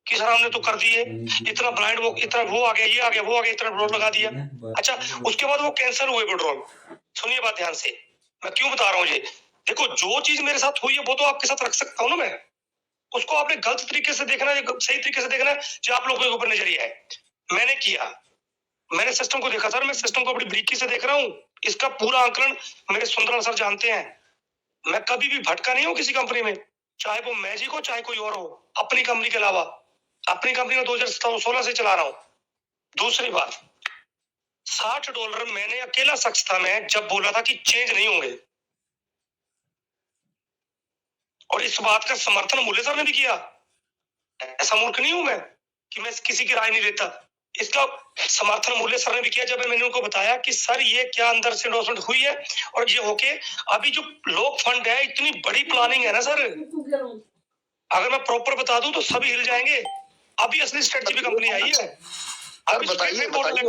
कि सर हमने तो कर दिए, इतना ब्लाइंड वो, इतना वो आ गया, ये आ गया, वो आ गया, इतना विड्रॉल लगा दिया। अच्छा, उसके बाद वो कैंसिल हुए विड्रॉल। सुनिए बात ध्यान से, मैं क्यों बता रहा हूँ ये। देखो, जो चीज मेरे साथ हुई है वो तो आपके साथ रख सकता हूँ ना मैं, उसको आपने गलत तरीके से देखना है, सही तरीके से देखना है, जो आप लोगों के ऊपर नजरिया है। मैंने किया, मैंने सिस्टम को देखा सर, मैं सिस्टम को बड़ी बारीकी से देख रहा हूँ। इसका पूरा आंकलन मेरे सुंदरलाल सर जानते हैं। मैं कभी भी भटका नहीं हूँ किसी कंपनी में, चाहे वो मैजिक हो चाहे कोई और हो, अपनी कंपनी के अलावा। अपनी कंपनी में 2016 से चला रहा हूं। दूसरी बात, $60 मैंने अकेला शख्स था मैं जब बोला था कि चेंज नहीं होंगे, और इस बात का समर्थन मूल्य सर ने भी किया। ऐसा मूर्ख नहीं हूं मैं कि मैं किसी की राय नहीं लेता। इसका समर्थन मूल्य सर ने भी किया जब मैंने उनको बताया कि सर ये क्या अंदर से एंडोर्समेंट हुई है, और ये होके अभी जो लोग फंड है, इतनी बड़ी प्लानिंग है ना सर, अगर मैं प्रॉपर बता दूं तो सभी हिल जाएंगे। अभी असली स्ट्रेटजी भी कंपनी आई है। अभी फिर बोलने लगे,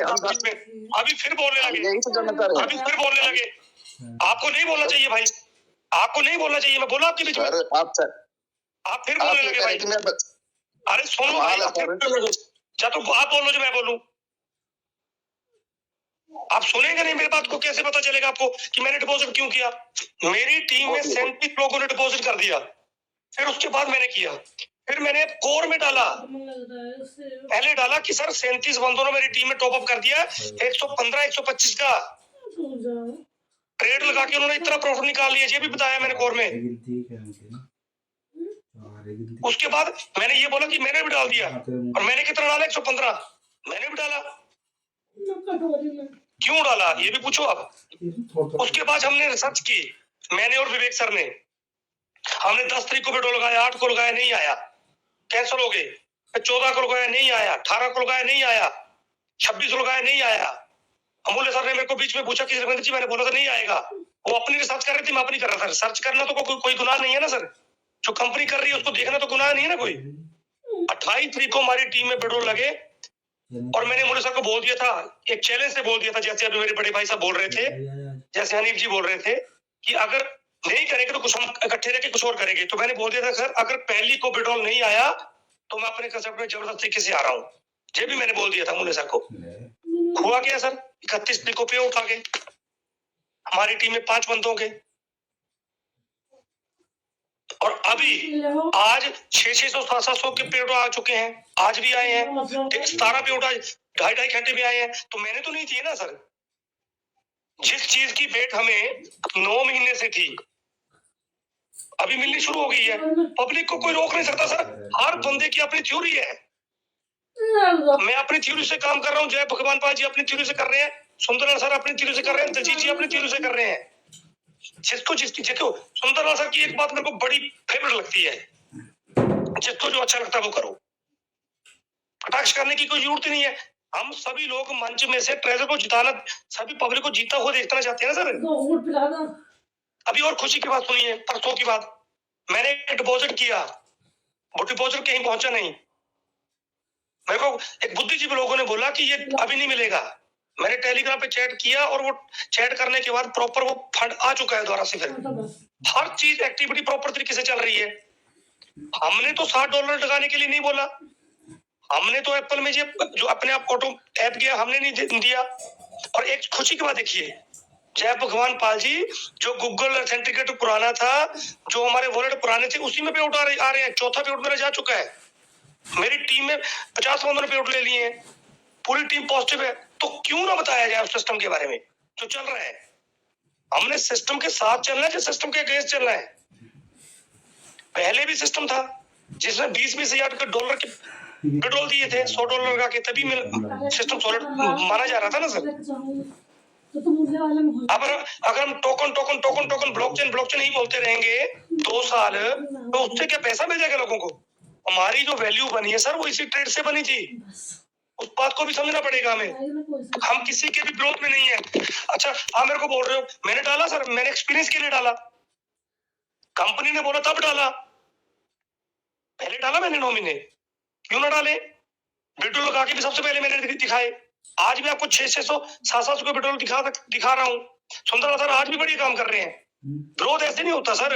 अभी फिर बोलने लगे। आपको नहीं बोलना चाहिए भाई, आपको नहीं बोलना चाहिए। मैं बोला आपके बीच में, आप फिर बोलने लगे भाई। अरे सुनो भाई, या तो आप बोलो जो मैं बोलूं। आप सुनेंगे नहीं मेरी बात को, कैसे पता चलेगा आपको कि मैंने डिपॉजिट क्यों किया? मेरी टीम में 37 लोगों ने डिपॉजिट कर दिया, फिर उसके बाद मैंने किया, फिर मैंने कोर में डाला, पहले डाला कि सर 37 बंदों ने मेरी टीम में टॉप अप कर दिया, 115 125 का ट्रेड लगा के उन्होंने इतना प्रॉफिट निकाल लिया, ये भी बताया मैंने कोर में। उसके बाद मैंने ये बोला कि मैंने भी डाल दिया, और मैंने कितना डाला? 115 मैंने भी डाला। क्यों डाला ये भी पूछो आप। उसके बाद हमने रिसर्च की, मैंने और विवेक सर ने, हमने 10 तारीख को विड्रॉ लगाया, 8 को लगाया नहीं आया, कैंसिल हो गए, 14 को लगाया नहीं आया, 18 को लगाया नहीं आया, 26 को लगाया नहीं आया। अमूल्य सर ने मेरे को बीच में पूछा कि रविंद्र जी मैंने बोला था नहीं आएगा, वो अपनी रिसर्च कर रही थी, मैं अपनी कर रहा था। रिसर्च करना तो कोई गुनाह नहीं है ना सर, जो कंपनी कर रही है उसको देखना तो गुनाह नहीं है ना कोई। 28 तारीख को हमारी टीम में विड्रॉ लगे, और मैंने अमूल्य सर को बोल दिया था, एक चैलेंज से बोल दिया था, जैसे अभी मेरे बड़े भाई साहब बोल रहे थे, जैसे हनीफ जी बोल रहे थे कि अगर नहीं करेंगे तो कुछ हम इकट्ठे रह के कुछ और करेंगे। तो मैंने बोल दिया था सर अगर पहली को विड्रॉल नहीं आया तो मैं अपने कंसेप्ट में जबरदस्त तरीके से आ रहा हूँ, ये भी मैंने बोल दिया था अमूल्य सर को। हुआ क्या सर, 31 तारीख को पे उठा के हमारी टीम में 5 बंदों के, और अभी आज 600-700 के पे आ चुके हैं, आज भी आए हैं, 17 पे उठा 2.5 घंटे में आए हैं। तो मैंने तो नहीं थी ना सर, जिस चीज की वेट हमें 9 महीने से थी अभी मिलनी शुरू हो गई है। पब्लिक को कोई रोक नहीं सकता सर, हर बंदे की अपनी थ्योरी है। मैं अपनी थ्योरी से काम कर रहा हूँ, जय भगवान पाल जी अपनी थ्योरी से कर रहे हैं, सुंदरलाल सर अपनी थ्योरी से कर रहे हैं, दलजीत जी अपनी थ्योरी से कर रहे हैं। जिसकी देखो सुंदरलाल सर की एक बात मेरे को बड़ी फेवरेट लगती है, जिसको जो अच्छा लगता है वो करो, कटाक्ष करने की कोई जरूरत नहीं है। हम सभी लोग मंच में से ट्रेजर को जिताना, सभी पब्लिक को जीता हुआ देखना चाहते हैं ना सर। अभी और खुशी की बात सुनिए, परसों की बात, मैंने डिपॉजिट किया, वो डिपॉजिट कहीं पहुंचा नहीं। मेरे को एक बुद्धिजीवी लोगों ने बोला कि ये अभी नहीं मिलेगा। मैंने टेलीग्राम पे चैट किया, और वो चैट करने के बाद प्रॉपर वो फंड आ चुका है दोबारा से। फिर हर चीज एक्टिविटी प्रॉपर तरीके से चल रही है। हमने तो $60 लगाने के लिए नहीं बोला, हमने तो एप्पल में जो अपने आप ऑटो ऐप गया हमने नहीं दिया। और एक खुशी की बात देखिए, जय भगवान पाल जी, जो गूगल ऑथेंटिकेट पुराना था, जो हमारे वॉलेट पुराने थे, उसी में पे उठा आ रहे हैं। चौथा पे मेरा जा चुका है, मेरी टीम में 50 बंदों ने पे उठ ले लिए हैं, पूरी टीम पॉजिटिव है। तो क्यों ना बताया जाए उस सिस्टम के बारे में जो चल रहा है। हमने सिस्टम के साथ चलना है या सिस्टम के अगेंस्ट चलना है? पहले भी सिस्टम था जिसमें 20-20 हजार $20 के पेट्रोल दिए थे, $100 लगा के, तभी सिस्टम सॉलिड माना जा रहा था ना सर। अब अगर हम टोकन ब्लॉकचेन ही बोलते रहेंगे 2 साल, तो उससे क्या पैसा मिल जाएगा लोगों को? हमारी जो वैल्यू बनी है सर वो इसी ट्रेड से बनी थी, उस बात को भी समझना पड़ेगा हमें। हम किसी के भी विरोध में नहीं है। अच्छा आप मेरे को बोल रहे हो मैंने डाला, सर मैंने एक्सपीरियंस के लिए डाला, कंपनी ने बोला तब डाला, पहले डाला मैंने 9 महीने, क्यों ना डाले? पेट्रोल लगा के भी सबसे पहले मैंने दिखाए। आज भी आपको 600-700 को पेट्रोल दिखा रहा हूँ। सुंदर सर आज भी बढ़िया काम कर रहे हैं। ग्रोथ ऐसे नहीं होता सर।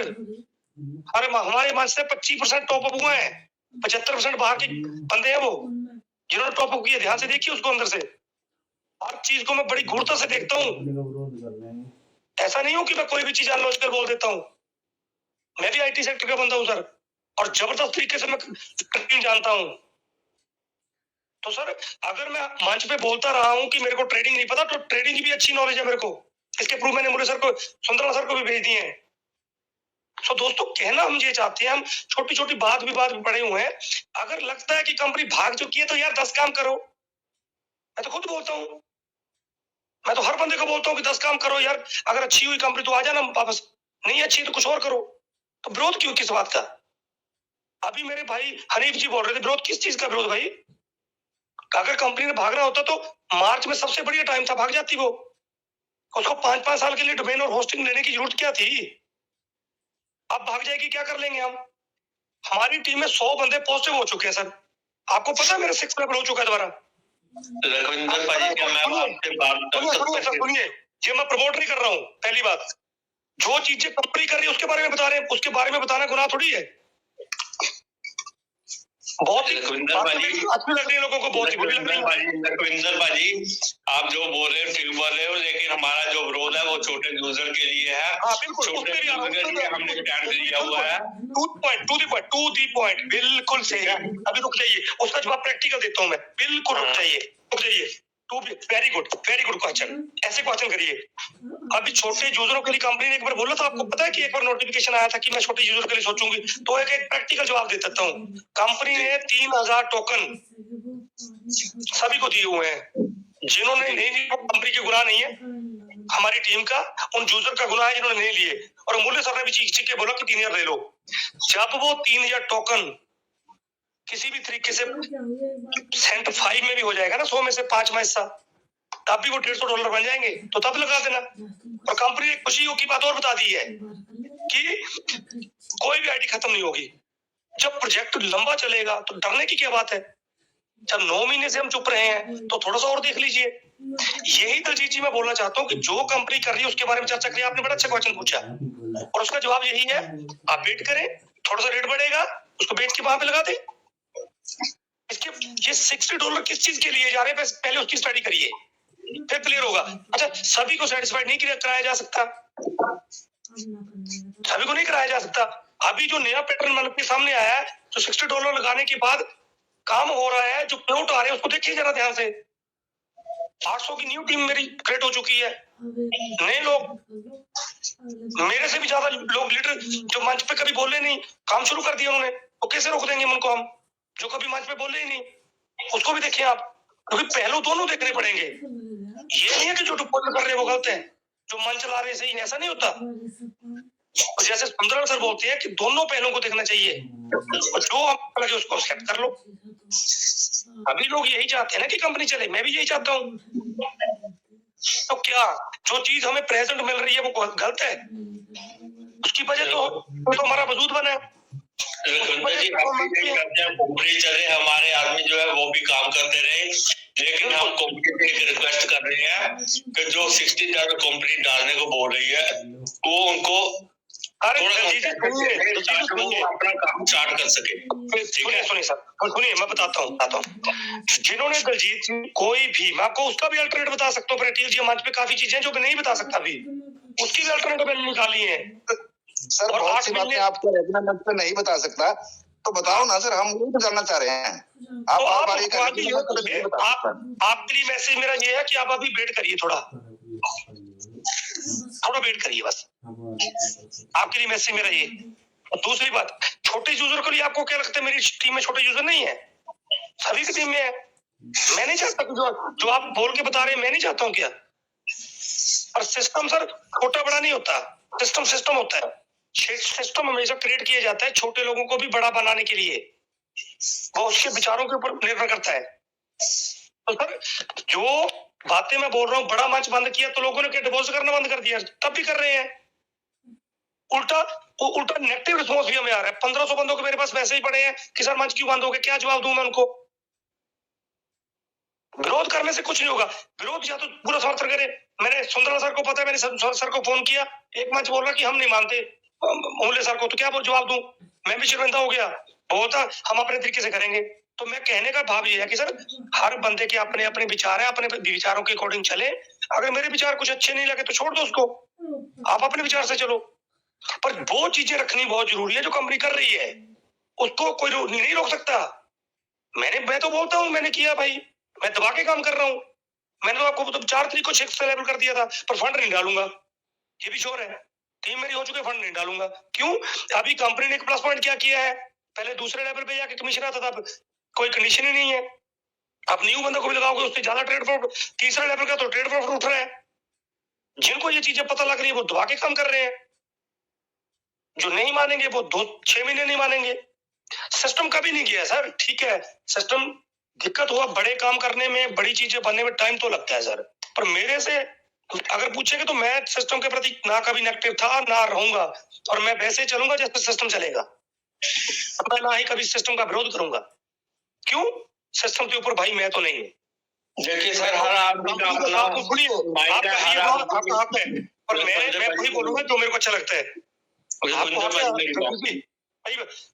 अरे हमारे मंच से 25% टॉप अप हुआ है, 75% बाहर के बंदे हैं वो जिन्होंने टॉप अप किया। ध्यान से देखिए उसको, अंदर से हर चीज को मैं बड़ी गूढ़ता से देखता हूँ। ऐसा नहीं हो कि मैं कोई भी चीज अनलॉजिकल बोल देता हूँ। मैं भी IT सेक्टर का बंदा हूँ सर, और जबरदस्त तरीके से मैं जानता हूँ। तो सर अगर मैं मंच पे बोलता रहा हूँ कि मेरे को ट्रेडिंग नहीं पता, तो ट्रेडिंग की भी अच्छी नॉलेज है मेरे को। इसके प्रूफ मैंने मुझे सर को, सुंदरलाल सर को भी भेज दिए हैं। तो दोस्तों कहना हम ये चाहते हैं, हम छोटी छोटी बात भी पड़े हुए हैं। अगर लगता है कि कंपनी भाग चुकी है तो यार 10 काम करो। मैं तो खुद बोलता हूँ, मैं तो हर बंदे को बोलता हूँ कि 10 काम करो यार। अगर अच्छी हुई कंपनी तो आ जाना वापस, नहीं अच्छी तो कुछ और करो। तो विरोध क्यों, किस बात का? अभी मेरे भाई हनीफ जी बोल रहे थे विरोध किस चीज का विरोध भाई? अगर कंपनी ने भागना होता तो मार्च में सबसे बढ़िया टाइम था, भाग जाती वो। उसको 5-5 साल के लिए डोमेन और होस्टिंग लेने की जरूरत क्या थी? अब भाग जाएगी, क्या कर लेंगे हम? हमारी टीम में 100 बंदे पॉजिटिव हो चुके हैं सर। आपको पता है मेरा 6 लेवल हो चुका है दोबारा। रविंद्र भाई क्या मैं आपसे बात कर सकता हूं? सुनिए, ये मैं प्रमोट नहीं कर रहा हूँ। पहली बात, जो चीजें कंपनी कर रही है उसके बारे में बता रहे हैं, उसके बारे में बताना गुनाह थोड़ी है। बहुत ही लखविंदर बातें भाजी, मेरी अच्छी लग रही है, लोगों को बहुत ही बुरी लग रही है। लखविंदर भाजी, आप जो बोल रहे हो ठीक बोल रहे हो, लेकिन हमारा जो विरोध है वो छोटे यूजर के लिए है। हाँ बिल्कुल, छोटे उसमें भी आ रहा हूँ। यूजर के लिए हमने स्टैंड दिया हुआ है। टू दी पॉइंट, बिल्कुल सही। अभी रुक जाइए, उसका जवाब प्रैक्टिकल देता हूँ मैं। बिल्कुल रुक जाइए। वेरी गुड क्वेश्चन, ऐसे क्वेश्चन करिए। अभी छोटे यूजरों के लिए कंपनी ने एक बार बोला था, आपको पता है कि एक बार नोटिफिकेशन आया था कि मैं छोटे यूजर के लिए सोचूंगी, तो एक प्रैक्टिकल जवाब दे देता हूँ। कंपनी ने 3000 टोकन सभी को दिए हुए हैं। जिन्होंने नहीं लिए, कंपनी की गुनाह नहीं है, हमारी टीम का, उन यूजर का गुनाह है जिन्होंने नहीं लिए। और मूल्य सर ने भी चीख के बोला कि 3000 ले लो। जब वो 3000 टोकन किसी भी तरीके से सेंट 5 में भी हो जाएगा ना, 100 में से 5 में हिस्सा, तब भी वो $150 बन जाएंगे, तो तब लगा देना। और कंपनी ने खुशी की बात और बता दी है कि कोई भी आईडी खत्म नहीं होगी। जब प्रोजेक्ट लंबा चलेगा तो डरने की क्या बात है। जब 9 महीने से हम चुप रहे हैं तो थोड़ा सा और देख लीजिए। यही दलजीत जी मैं बोलना चाहता हूँ कि जो कंपनी कर रही है उसके बारे में चर्चा करिए। आपने बड़ा अच्छा क्वेश्चन पूछा और उसका जवाब यही है, आप वेट करें, थोड़ा सा रेट बढ़ेगा, उसको बेच के वहां पे लगा दें। इसके ये $60 किस चीज के लिए जा रहे हैं, पहले उसकी स्टडी करिए, फिर क्लियर होगा। अच्छा, सभी को सेटिस्फाइड नहीं कराया जा सकता, सभी को नहीं कराया जा सकता। अभी जो नया पैटर्न मन के सामने आया है, जो $60 लगाने के बाद काम हो रहा है, जो प्लॉट आ रहे हैं उसको देखिए जरा ध्यान से। 800 की न्यू टीम मेरी क्रिएट हो चुकी है। नए लोग, मेरे से भी ज्यादा लोग, लीडर जो मंच पे कभी बोले नहीं, काम शुरू कर दिया उन्होंने, तो कैसे रोक देंगे उनको हम, जो कभी मंच पे बोले ही नहीं। उसको भी देखिए आप, क्योंकि पहलू दोनों देखने पड़ेंगे। ये नहीं है कि जो टुप्पो कर रहे हैं वो गलत है, जो मन चला रहे सही, ऐसा नहीं होता। और जैसे सुंदर सर बोलते हैं कि दोनों पहलुओं को देखना चाहिए, और जो आपको लगे उसको एक्सेप्ट कर लो। अभी लोग यही चाहते हैं ना कि कंपनी चले, मैं भी यही चाहता हूँ। तो क्या जो चीज हमें प्रेजेंट मिल रही है वो गलत है? उसकी वजह तो हमारा वजूद बना है। कंपनी चले, हमारे आदमी जो है वो भी काम करते रहे, लेकिन हम कंपनी से रिक्वेस्ट कर रहे हैं कि जो 60,000 कंपनी डालने को बोल रही है वो उनको अपना काम स्टार्ट कर सके। सुनिए मैं बताता हूँ। जिन्होंने दलजीत कोई भी, मैं आपको उसका भी अल्टरनेट बता सकता हूँ। जी मंच पे काफी चीजें जो नहीं बता सकता अभी, उसकी भी अल्टरनेट मैंने निकाली है। सर और बहुत सी बातें आपको रेगुलर मंच पे नहीं बता सकता, तो बताओ ना सर, हम वो जानना चाह रहे हैं। आपके लिए मैसेज मेरा ये है कि आप अभी वेट करिए, थोड़ा वेट करिए बस। आपके लिए मैसेज मेरा ये। और दूसरी बात, छोटे यूजर के लिए आपको क्या लगता है मेरी टीम में छोटे यूजर नहीं है? सभी की टीम में है। मैं नहीं चाहता जो आप बोल के बता रहे हैं, मैं नहीं चाहता हूँ क्या। और सिस्टम सर छोटा बड़ा नहीं होता, सिस्टम होता है। सिस्टम हमेशा क्रिएट किया जाता है छोटे लोगों को भी बड़ा बनाने के लिए, वो उसके विचारों के ऊपर निर्भर करता है। तो सर जो बातें मैं बोल रहा हूँ, बड़ा मंच बंद किया तो लोगों ने क्या डिवोर्स करना बंद कर दिया? तब भी कर रहे हैं। उल्टा नेगेटिव रिस्पॉन्स भी हमें आ रहा है। 1500 बंदों के मेरे पास मैसेज पड़े हैं कि सर मंच क्यों बंद हो गया। क्या जवाब दूं मैं उनको? विरोध करने से कुछ नहीं होगा। विरोध या तो पूरा समर्थन करे। मैंने सुंदर सर को पता है, मैंने सर को फोन किया, एक मंच बोल रहा कि हम नहीं मानते मूल्य सर को, तो क्या जवाब दूं? मैं भी शर्मिंदा हो गया। होता हम अपने तरीके से करेंगे। तो मैं कहने का भाव ये है कि सर हर बंदे के अपने अपने विचार है, अपने विचारों के अकॉर्डिंग चले। अगर मेरे विचार कुछ अच्छे नहीं लगे तो छोड़ दो उसको, आप अपने विचार से चलो। पर वो चीजें रखनी बहुत जरूरी है जो कंपनी कर रही है, उसको कोई नहीं रोक सकता। मैं तो बोलता हूँ मैंने किया भाई, मैं दबा के काम कर रहा हूँ। मैंने तो आपको तो 4 तारीख को चेक लेवल कर दिया था, पर फंड नहीं डालूंगा, ये भी श्योर है। टीम मेरी हो चुकी है, फंड नहीं डालूंगा। क्यों? अभी कंपनी ने एक प्लस पॉइंट क्या किया है, पहले दूसरे लेवल पे जाके कमीशन आता था, कोई कंडीशन ही नहीं है। आप न्यू बंदे को भी लगाओगे उससे ज्यादा ट्रेड प्रॉफिट, तीसरा लेवल का तो ट्रेड प्रॉफिट उठ रहा है। जिनको ये चीजें पता लग रही है वो दबा के काम कर रहे हैं, जो नहीं मानेंगे वो 2-6 महीने नहीं मानेंगे। सिस्टम कभी नहीं किया सर, ठीक है सिस्टम दिक्कत हुआ, बड़े काम करने में, बड़ी चीजें बनने में टाइम तो लगता है सर। पर मेरे से अगर पूछेंगे तो मैं सिस्टम के प्रति ना कभी नेगेटिव था ना रहूंगा, और मैं वैसे चलूंगा जैसे सिस्टम चलेगा। मैं ना ही कभी सिस्टम का विरोध करूंगा। क्यों? सिस्टम के ऊपर भाई मैं तो नहीं हूँ। देखिए सर, हर आदमी का अपना और मैं वही बोलूंगा जो मेरे को अच्छा लगता है।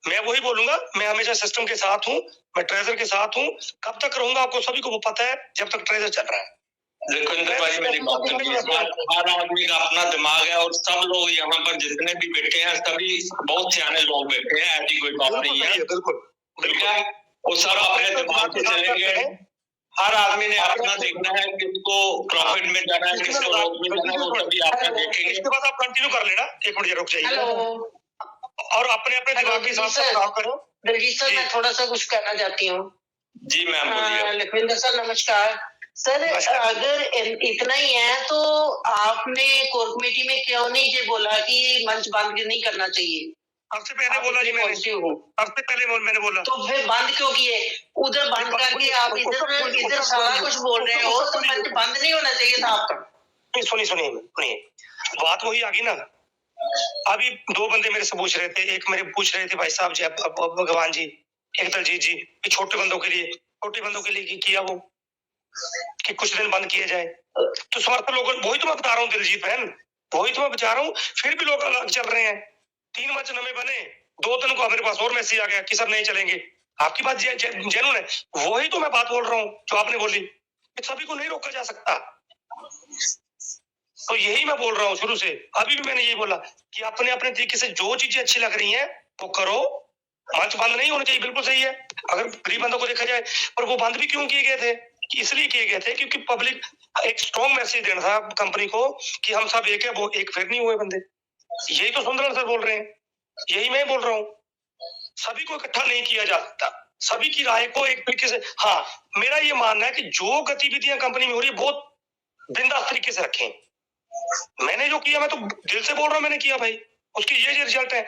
मैं वही बोलूंगा, मैं हमेशा सिस्टम के साथ हूँ, मैं ट्रेजर के साथ हूँ, कब तक रहूंगा आपको सभी को वो पता है, जब तक ट्रेजर चल रहा है। लखविंदर भाई मेरी बात सुनिए, हर आदमी का अपना दिमाग है और सब लोग यहाँ पर जितने भी बैठे हैं सभी बहुत सियाने लोग बैठे हैं, ऐसी कोई बात नहीं है। बिल्कुल ठीक है, वो सब अपने दिमाग से चलेंगे। हर आदमी ने अपना देखना है, किसको प्रॉफिट में जाना है, किसको लॉस में जाना है, वो सभी आपने देखेंगे। इसके बाद आप कंटिन्यू कर लेना, एक मिनट रुक जाइए और अपने अपने दिमाग के हिसाब से काम करो। दलजीत सर, मैं थोड़ा सा कुछ कहना चाहती हूँ। जी मैम बोलिए। लखविंदर सर नमस्कार। सर अगर इतना ही है तो आपने कोर कमेटी में क्यों नहीं ये बोला कि मंच बंद नहीं करना चाहिए? सबसे पहले बोला जी मैंने, सबसे पहले मैंने बोला। तो फिर बंद क्यों किए? उधर बंद करके आप इधर सारा कुछ बोल रहे हो, तो मंच बंद नहीं होना चाहिए था आपका। सुनिए, बात वही आ गई ना। अभी दो बंदे मेरे से पूछ रहे थे, एक मेरे पूछ रहे थे भाई साहब जय भगवान जी, एक दलजीत जी, कि छोटे बंदों के लिए किया वो कि कुछ दिन बंद किए जाए। तो समर्थन लोगों, वही तो मैं बता रहा हूँ दिलजीत बहन, वही तो मैं बता रहा हूँ। फिर भी लोग अलग चल रहे हैं। 3 मंच नए बने, 2 दिन को मेरे पास और मैसेज आ गया कि सर नहीं चलेंगे। आपकी बात जेन्युइन है, वही तो मैं बात बोल रहा हूँ जो आपने बोली, सभी को नहीं रोका जा सकता। तो यही मैं बोल रहा हूँ शुरू से, अभी भी मैंने यही बोला कि अपने अपने तरीके से जो चीजें अच्छी लग रही हैं वो करो। मंच बंद नहीं होना चाहिए, बिल्कुल सही है अगर गरीब बंदों को देखा जाए। पर वो बंद भी क्यों किए गए थे? इसलिए किए गए थे क्योंकि पब्लिक एक स्ट्रॉन्ग मैसेज देना था कंपनी को कि हम सब एक है, वो एक फिर नहीं हुए बंदे। यही तो सुंदर सर बोल रहे हैं, यही मैं बोल रहा हूँ। सभी को इकट्ठा नहीं किया जा सकता, सभी की राय को एक तरीके से। हाँ, मेरा ये मानना है कि जो गतिविधियां कंपनी में हो रही है बहुत बिंदास तरीके से रखें। मैंने जो किया, मैं तो दिल से बोल रहा हूँ, मैंने किया भाई, उसकी ये रिजल्ट है।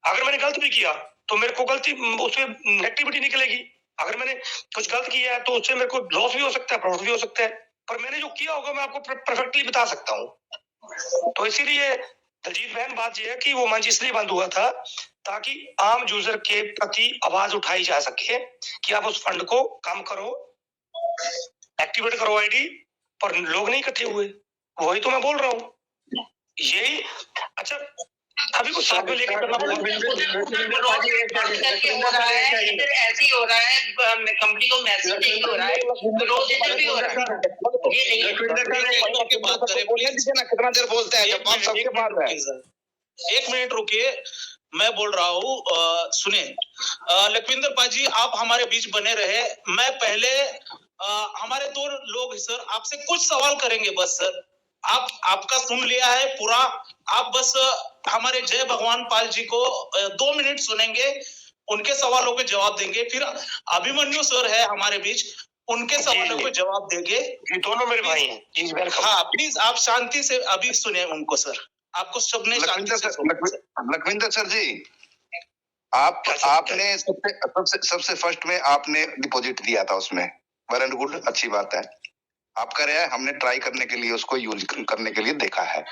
अगर मैंने गलत भी किया तो मेरे को गलती उसमें नेगेटिविटी निकलेगी। अगर मैंने कुछ गलत किया है तो उससे मेरे को लॉस भी हो सकता है, प्रॉफिट भी हो सकता है। पर मैंने जो किया होगा मैं आपको परफेक्टली बता सकता हूँ। तो इसीलिए दलजीत बहन, बात यह है कि वो मंच इसलिए बंद हुआ था ताकि आम यूजर के प्रति आवाज उठाई जा सके कि आप उस फंड को कम करो, एक्टिवेट करो आईडी, पर लोग नहीं इकट्ठे हुए। वही तो मैं बोल रहा हूँ, यही। अच्छा, अभी कुछ साथ में लेकर इधर ऐसे ही हो रहा है, कंपनी को मैसेज नहीं हो रहा है, रोज इधर भी हो रहा है। ये नहीं कितना देर बोलते हैं जब आप सबके पास है। 1 मिनट रुकिए, मैं बोल रहा हूँ। सुनिए लखविंदर पाजी, आप हमारे बीच बने रहे। मैं पहले हमारे 2 लोग सर आपसे कुछ सवाल करेंगे बस सर। आपका सुन लिया है पूरा, आप बस हमारे जय भगवान पाल जी को 2 मिनट सुनेंगे, उनके सवालों के जवाब देंगे। फिर अभिमन्यु सर है हमारे बीच, उनके सवालों के जवाब देंगे। ये दोनों मेरे भाई हैं। हाँ प्लीज आप शांति से अभी सुने उनको सर, आपको सबने शांति से सुना। लखविंदर सर जी, आपने सबसे फर्स्ट में आपने डिपॉजिट दिया था उसमें, वेल एंड गुड, अच्छी बात है। आप कह रहे हैं हमने ट्राई करने के लिए उसको यूज करने के लिए देखा है।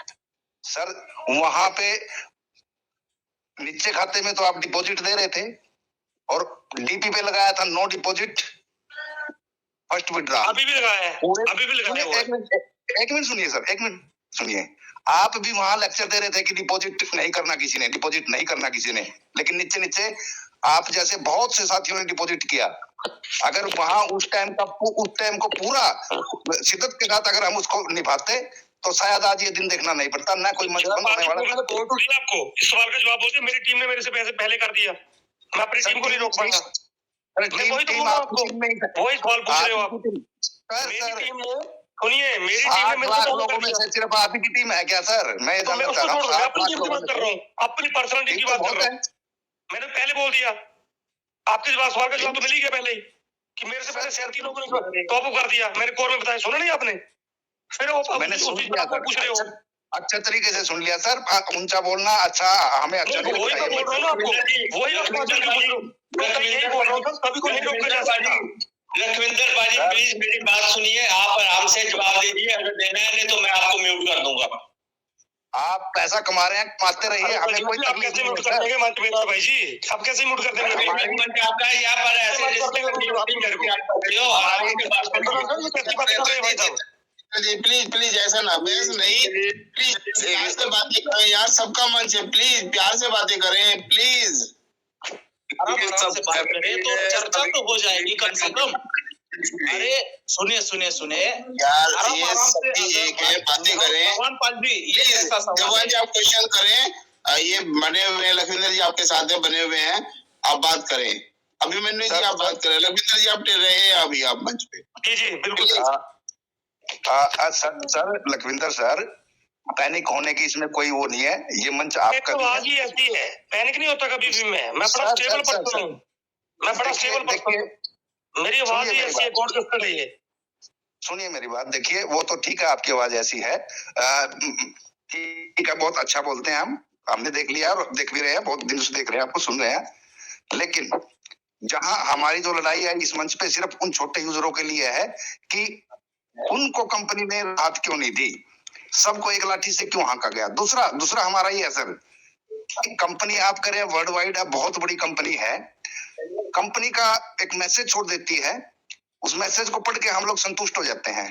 सर वहां पे नीचे खाते में तो आप डिपॉजिट दे रहे थे और डीपी पे लगाया था नो डिपॉजिट फर्स्ट विड्रॉ। अभी भी लगाया है, अभी भी लगाया हुआ है। एक मिनट सुनिए सर, एक मिनट सुनिए। आप भी वहां लेक्चर दे रहे थे कि डिपॉजिट नहीं करना किसी ने, डिपॉजिट नहीं करना किसी ने, लेकिन नीचे नीचे आप जैसे बहुत से साथियों ने डिपॉजिट किया। अगर वहां उस टाइम को पूरा शिद्दत के साथ अगर हम उसको निभाते तो शायद आज ये दिन देखना नहीं पड़ता, ना कोई मजबूत होने वाला था। आपको इस सवाल का जवाब बोलते, मेरी टीम ने मेरे से पैसे पहले कर दिया, मैं अपनी टीम को नहीं रोक पाऊंगा। वही सवाल पूछ रहे हो आप। मेरी टीम में सुनिए, मेरी टीम में लोगों में से सिर्फ आप ही की टीम है क्या सर? मैं जानना चाह रहा हूँ। अपनी टीम की बात कर रहा हूँ, अपनी पर्सनल टीम की बात कर रहा हूँ। मैंने पहले बोल दिया, आपके सवाल का जवाब तो मिल ही गया पहले ही कि मेरे से पहले 37 लोगों ने टॉप अप कर दिया। मैंने कोर में बताया, सुना नहीं आपने? फिर मैंने सुन लिया, पूछ रहे हो। अच्छा तरीके से सुन लिया सर, ऊंचा बोलना अच्छा हमें अच्छा नहीं वही मैं बोल रहा हूँ ना आपको, वही यही बोल रहा हूँ, सभी को नहीं रोका जा सकता। लखविंदर पाजी प्लीज मेरी बात सुनिए, आप आराम से जवाब दीजिए, अगर देना है नहीं तो मैं आपको म्यूट कर दूंगा। आप पैसा कमा रहे हैं, कमाते रहिए, हमें कोई आप कैसे म्यूट कर देंगे भाई जी? आप कैसे म्यूट कर देंगे? आपका यहाँ पर ऐसे प्लीज ऐसा ना, बहस नहीं, प्लीज प्यार से बातें करें यार, सबका मंच है, प्लीज प्यार से बातें करें प्लीज। आराम से बात करें तो चर्चा तो हो जाएगी कम से कम। अरे सुनिए सुनिए सुनिए यार, ये सभी एक है, बातें करें। भगवान पाल जी, ये कैसा सवाल जवान जी आप क्वेश्चन करें, ये बने हुए हैं लखविंदर जी, आपके साथ में बने हुए हैं, आप बात करें। अभिमन्यु जी आप बात करें, लखविंदर जी आप रहे हैं अभी आप मंच पे। जी बिल्कुल सर लखविंदर सर, पैनिक होने की इसमें कोई वो नहीं है, ये मंच आपका तो भी आज ही ऐसी है, पैनिक नहीं होता कभी भी। मैं बड़ा स्टेबल पर्सन हूँ, मैं बड़ा स्टेबल पर्सन हूँ, मेरी आवाज ही ऐसी है, कौन किसका नहीं है। सुनिए मेरी बात, देखिए वो तो ठीक है, आपकी आवाज ऐसी है, ठीक है, बहुत अच्छा बोलते हैं, हमने देख लिया और देख भी रहे हैं, बहुत दिन से देख रहे हैं, आपको सुन रहे हैं। लेकिन जहां हमारी जो लड़ाई है इस मंच पे सिर्फ उन छोटे यूजरों के लिए है कि उनको कंपनी ने राहत क्यों नहीं दी, सबको एक लाठी से क्यों हाँका गया। दूसरा हमारा ये है सर, कंपनी आप करें वर्ल्ड वाइड, बहुत बड़ी कंपनी है, कंपनी का एक मैसेज छोड़ देती है, उस मैसेज को पढ़ के हम लोग संतुष्ट हो जाते हैं।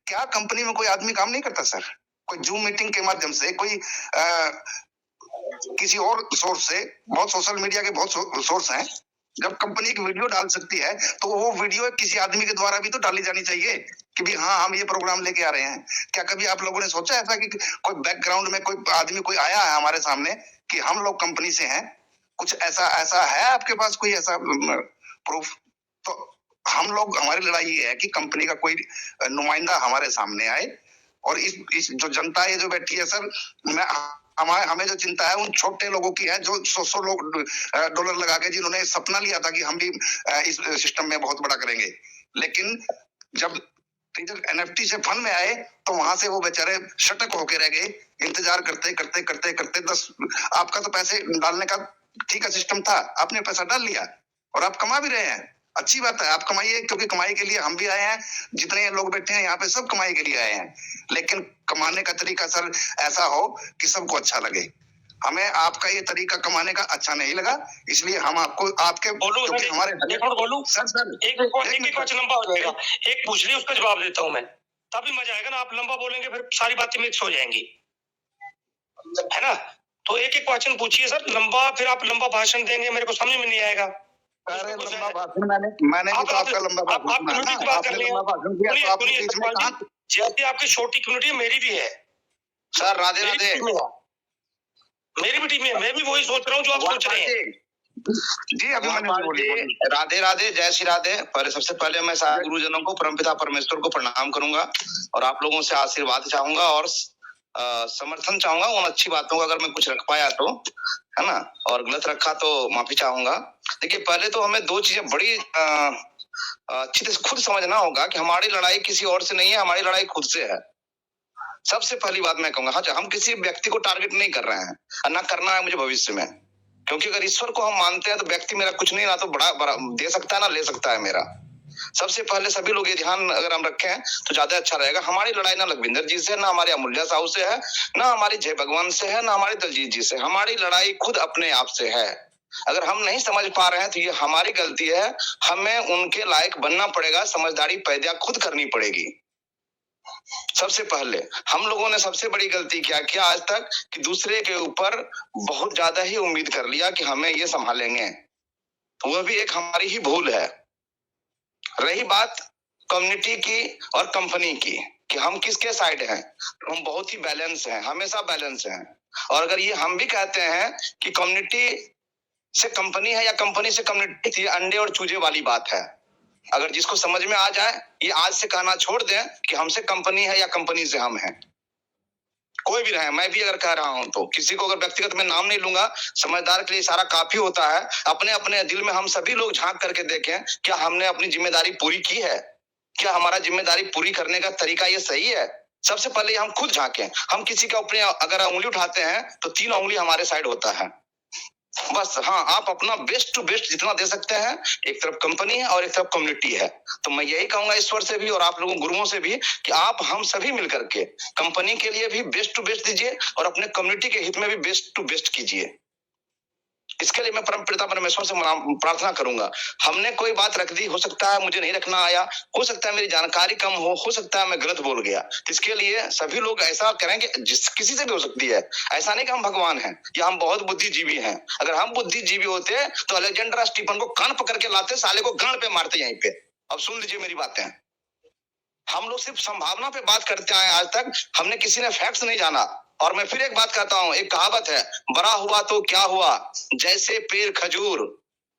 क्या कंपनी में कोई आदमी काम नहीं करता सर? कोई जूम मीटिंग के माध्यम से, कोई किसी और सोर्स से, बहुत सोशल मीडिया के बहुत सोर्स हैं, जब कंपनी एक वीडियो डाल सकती है तो वो वीडियो किसी आदमी के द्वारा भी तो डाली जानी चाहिए कि भी हाँ हम ये प्रोग्राम लेके आ रहे हैं। क्या कभी आप लोगों ने सोचा ऐसा कि कोई बैकग्राउंड में कोई आदमी कोई आया है हमारे सामने कि हम लोग कंपनी से हैं, कुछ ऐसा है आपके पास कोई ऐसा प्रूफ? तो हम लोग, हमारी लड़ाई ये है कि कंपनी का कोई नुमाइंदा हमारे सामने आए, और इस जो जनता है जो बैठी है सर, हमें जो चिंता है उन छोटे लोगों की है जो 100 लोग डॉलर लगा के जिन्होंने सपना लिया था कि हम भी इस सिस्टम में बहुत बड़ा करेंगे, लेकिन जब NFT से फंड में आए तो वहां से वो बेचारे शटक होके रह गए, इंतजार करते करते करते करते 10 आपका तो पैसे डालने का ठीक है सिस्टम था, आपने पैसा डाल लिया और आप कमा भी रहे हैं, अच्छी बात है, आप कमाइए, क्योंकि कमाई के लिए हम भी आए हैं, जितने लोग बैठे हैं यहाँ पे सब कमाई के लिए आए हैं, लेकिन कमाने का तरीका सर ऐसा हो कि सबको अच्छा लगे। हमें आपका ये तरीका कमाने का अच्छा नहीं लगा, इसलिए हम आपके बोलूं सर, हमारे बोलूं सर एक क्वेश्चन लंबा हो जाएगा, एक पूछ लिया उसका जवाब देता हूं मैं, तभी मजा आएगा ना। आप लंबा बोलेंगे फिर सारी बातें मिक्स हो जाएंगी, है ना? तो एक क्वेश्चन पूछिए सर लंबा, फिर आप लंबा भाषण देंगे, मेरे को समझ में नहीं आएगा। मैंने भी तो आपका लंबा भाषण, जैसे आपकी छोटी कम्युनिटी मेरी भी है सर, राधे राधे, मेरी भी टीम है, मैं भी वही सोच रहा हूँ जो आप सोच रहे हैं। जी अभी राधे राधे, जय श्री राधे। सबसे पहले मैं सारे गुरुजनों को, परमपिता परमेश्वर को प्रणाम करूंगा और आप लोगों से आशीर्वाद चाहूंगा और समर्थन चाहूंगा उन अच्छी बातों का, अगर मैं कुछ रख पाया तो, है ना, और गलत रखा तो माफी चाहूंगा। देखिए, पहले तो हमें दो चीजें बड़ी अच्छी तरह खुद समझना होगा कि हमारी लड़ाई किसी और से नहीं है, हमारी लड़ाई खुद से है। सबसे पहली बात मैं कहूंगा, हाँ, हम किसी व्यक्ति को टारगेट नहीं कर रहे हैं और ना करना है मुझे भविष्य में, क्योंकि अगर ईश्वर को हम मानते हैं तो व्यक्ति मेरा कुछ नहीं, ना तो बड़ा दे सकता है ना ले सकता है मेरा। सबसे पहले सभी लोग ये ध्यान अगर हम रखें तो ज्यादा अच्छा रहेगा। हमारी लड़ाई ना लखविंदर जी से, ना हमारी अमूल्य साहू से है, ना हमारी जय भगवान से है, ना हमारी दलजीत जी से। हमारी लड़ाई खुद अपने आप से है। अगर हम नहीं समझ पा रहे हैं तो ये हमारी गलती है, हमें उनके लायक बनना पड़ेगा, समझदारी पैदा खुद करनी पड़ेगी। सबसे पहले हम लोगों ने सबसे बड़ी गलती क्या किया आज तक कि दूसरे के ऊपर बहुत ज्यादा ही उम्मीद कर लिया कि हमें ये संभालेंगे, वह भी एक हमारी ही भूल है। रही बात कम्युनिटी की और कंपनी की कि हम किसके साइड हैं, तो हम बहुत ही बैलेंस हैं, हमेशा बैलेंस हैं। और अगर ये हम भी कहते हैं कि कम्युनिटी से कंपनी है या कंपनी से कम्युनिटी, ये अंडे और चूजे वाली बात है। अगर जिसको समझ में आ जाए, ये आज से कहना छोड़ दें कि हमसे कंपनी है या कंपनी से हम हैं। कोई भी रहे, मैं भी अगर कह रहा हूं तो किसी को अगर व्यक्तिगत में नाम नहीं लूंगा, समझदार के लिए इशारा काफी होता है। अपने अपने दिल में हम सभी लोग झांक करके देखें, क्या हमने अपनी जिम्मेदारी पूरी की है, क्या हमारा जिम्मेदारी पूरी करने का तरीका ये सही है। सबसे पहले हम खुद झांकें। हम किसी का अपने अगर उंगली उठाते हैं तो 3 उंगली हमारे साइड होता है, बस। हाँ, आप अपना बेस्ट टू बेस्ट जितना दे सकते हैं, एक तरफ कंपनी है और एक तरफ कम्युनिटी है। तो मैं यही कहूंगा ईश्वर से भी और आप लोगों गुरुओं से भी कि आप हम सभी मिलकर के कंपनी के लिए भी बेस्ट टू बेस्ट दीजिए और अपने कम्युनिटी के हित में भी बेस्ट टू बेस्ट कीजिए। इसके लिए मैं परम पिता परमेश्वर से प्रार्थना करूंगा। हमने कोई बात रख दी, हो सकता है मुझे नहीं रखना आया, हो सकता है मेरी जानकारी कम हो सकता है मैं गलत बोल गया। इसके लिए सभी लोग ऐसा करेंगे, किसी से भी हो सकती है, ऐसा नहीं कि हम भगवान हैं या हम बहुत बुद्धिजीवी हैं। अगर हम बुद्धिजीवी होते तो अलेक्जेंडर स्टीफन को कान पकड़ के लाते, साले को गांड पे मारते यहीं पे। अब सुन लीजिए मेरी बातें। हम लोग सिर्फ संभावना पे बात करते आए आज तक, हमने किसी ने फैक्ट्स नहीं जाना। और मैं फिर एक बात कहता हूं, एक कहावत है, बड़ा हुआ तो क्या हुआ जैसे पेड़ खजूर,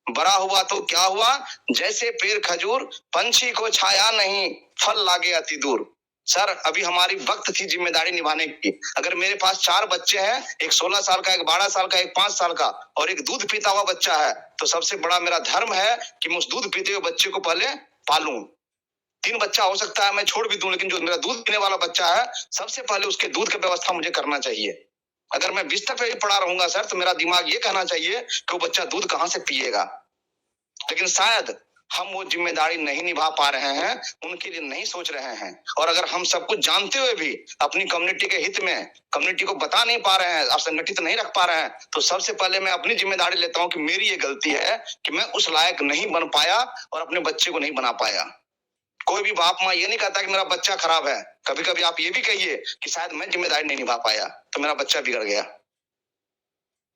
बड़ा हुआ तो क्या हुआ जैसे पेड़ खजूर, पंछी को छाया नहीं फल लागे अति दूर। सर अभी हमारी वक्त थी जिम्मेदारी निभाने की। अगर मेरे पास 4 बच्चे हैं, एक 16 साल का, एक 12 साल का, एक 5 साल का और एक दूध पीता हुआ बच्चा है, तो सबसे बड़ा मेरा धर्म है कि मैं उस दूध पीते हुए बच्चे को पहले पालूं। 3 बच्चा हो सकता है मैं छोड़ भी दूं, लेकिन जो मेरा दूध पीने वाला बच्चा है, सबसे पहले उसके दूध की व्यवस्था मुझे करना चाहिए। अगर मैं बिस्तर पे ही पड़ा रहूंगा सर, तो मेरा दिमाग ये कहना चाहिए कि वो बच्चा दूध कहां से पिएगा। लेकिन शायद हम वो जिम्मेदारी नहीं निभा पा रहे हैं, उनके लिए नहीं सोच रहे हैं। और अगर हम सब कुछ जानते हुए भी अपनी कम्युनिटी के हित में कम्युनिटी को बता नहीं पा रहे हैं और संगठित नहीं रख पा रहे हैं, तो सबसे पहले मैं अपनी जिम्मेदारी लेता हूं कि मेरी ये गलती है कि मैं उस लायक नहीं बन पाया और अपने बच्चे को नहीं बना पाया। कोई भी बाप माँ ये नहीं कहता कि मेरा बच्चा खराब है। कभी कभी आप ये भी कहिए कि शायद मैं जिम्मेदारी नहीं निभा पाया तो मेरा बच्चा बिगड़ गया।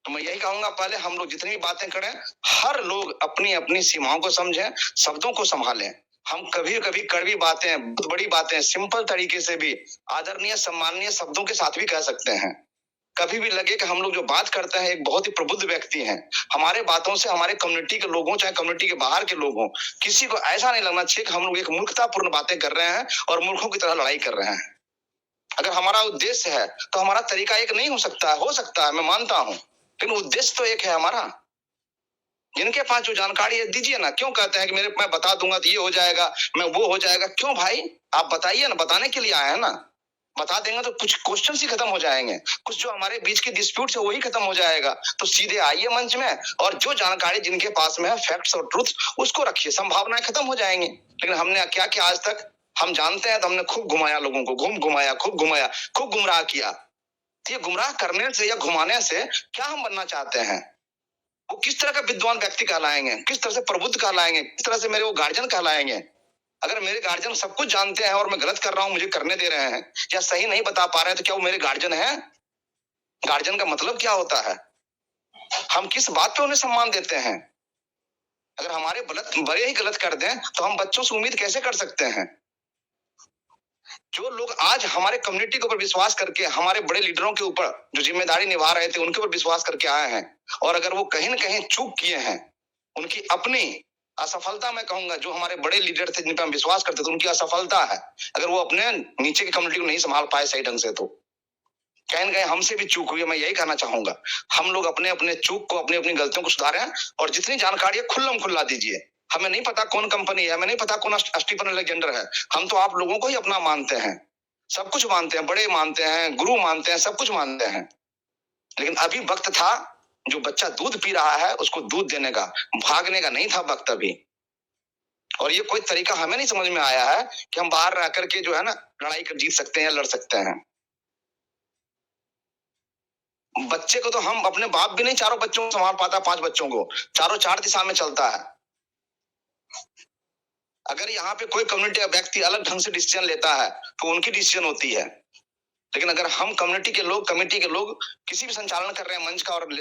तो मैं यही कहूंगा, पहले हम लोग जितनी भी बातें करें, हर लोग अपनी अपनी सीमाओं को समझें, शब्दों को संभालें। हम कभी कभी कड़वी बातें, बहुत बड़ी बातें सिंपल तरीके से भी आदरणीय सम्माननीय शब्दों के साथ भी कह सकते हैं। कभी भी लगे कि हम लोग जो बात करते हैं एक बहुत ही प्रबुद्ध व्यक्ति हैं, हमारे बातों से हमारे कम्युनिटी के लोगों, चाहे कम्युनिटी के बाहर के लोग हों, किसी को ऐसा नहीं लगना चाहिए कि हम लोग एक मूर्खतापूर्ण बातें कर रहे हैं और मूर्खों की तरह लड़ाई कर रहे हैं। अगर हमारा उद्देश्य है तो हमारा तरीका एक नहीं हो सकता है, मैं मानता हूं, लेकिन उद्देश्य तो एक है हमारा। जिनके पास जो जानकारी है दीजिए ना। क्यों कहते हैं कि मैं बता दूंगा तो ये हो जाएगा, मैं वो हो जाएगा? क्यों भाई, आप बताइए ना, बताने के लिए आए हैं ना। बता देंगे तो कुछ क्वेश्चन ही खत्म हो जाएंगे, कुछ जो हमारे बीच की डिस्प्यूट है वही खत्म हो जाएगा। तो सीधे आइए मंच में और जो जानकारी जिनके पास में है, फैक्ट्स और ट्रूथ, उसको रखिए, संभावनाएं खत्म हो जाएंगी। लेकिन हमने क्या किया आज तक, हम जानते हैं तो हमने खूब घुमाया लोगों को, खूब घुमाया, खूब गुमराह किया। ये गुमराह करने से या घुमाने से क्या हम बनना चाहते हैं? वो किस तरह का विद्वान व्यक्ति कहलाएंगे, किस तरह से प्रबुद्ध कहलाएंगे, किस तरह से मेरे वो गार्जियन कहलाएंगे? अगर मेरे गार्जियन सब कुछ जानते हैं और मैं गलत कर रहा हूं, मुझे करने दे रहे हैं या सही नहीं बता पा रहे हैं, तो क्या वो मेरे गार्जियन हैं? गार्जियन का मतलब क्या होता है? हम किस बात पे उन्हें सम्मान देते हैं? अगर हमारे बड़े ही गलत कर दें तो हम बच्चों से उम्मीद कैसे कर सकते हैं? जो लोग आज हमारे कम्युनिटी के ऊपर विश्वास करके, हमारे बड़े लीडरों के ऊपर जो जिम्मेदारी निभा रहे थे, उनके ऊपर विश्वास करके आए हैं, और अगर वो कहीं न कहीं चूक किए हैं, उनकी अपनी असफलता, मैं कहूंगा, जो हमारे बड़े लीडर थे जिन पर हम विश्वास करते थे, उनकी असफलता है। अगर वो अपने नीचे की कम्युनिटी को नहीं संभाल पाए सही ढंग से, तो कहीं न कहीं हमसे भी चूक हुई है। मैं यही कहना चाहूंगा, हम लोग अपने अपने चूक को, अपनी अपनी गलतियों को सुधारें और जितनी जानकारी है खुल्लम खुल्ला दीजिए। हमें नहीं पता कौन कंपनी है, हमें नहीं पता कौन स्टीफन अलेक्जेंडर है, हम तो आप लोगों को ही अपना मानते हैं, सब कुछ मानते हैं, बड़े मानते हैं, गुरु मानते हैं, सब कुछ मानते हैं। लेकिन अभी वक्त था, जो बच्चा दूध पी रहा है उसको दूध देने का, भागने का नहीं था वक्त अभी। और ये कोई तरीका हमें नहीं समझ में आया है कि हम बाहर रह करके जो है ना लड़ाई कर जीत सकते हैं या लड़ सकते हैं। बच्चे को तो हम अपने बाप भी नहीं चारों बच्चों को संभाल पाता, 5 बच्चों को, चारों 4 दिशा में चलता है। अगर यहाँ पे कोई कम्युनिटी का व्यक्ति अलग ढंग से डिसीजन लेता है तो उनकी डिसीजन होती है, लेकिन अगर हम कम्युनिटी के लोग, कमेटी के लोग किसी भी संचालन कर रहे हैं मंच का और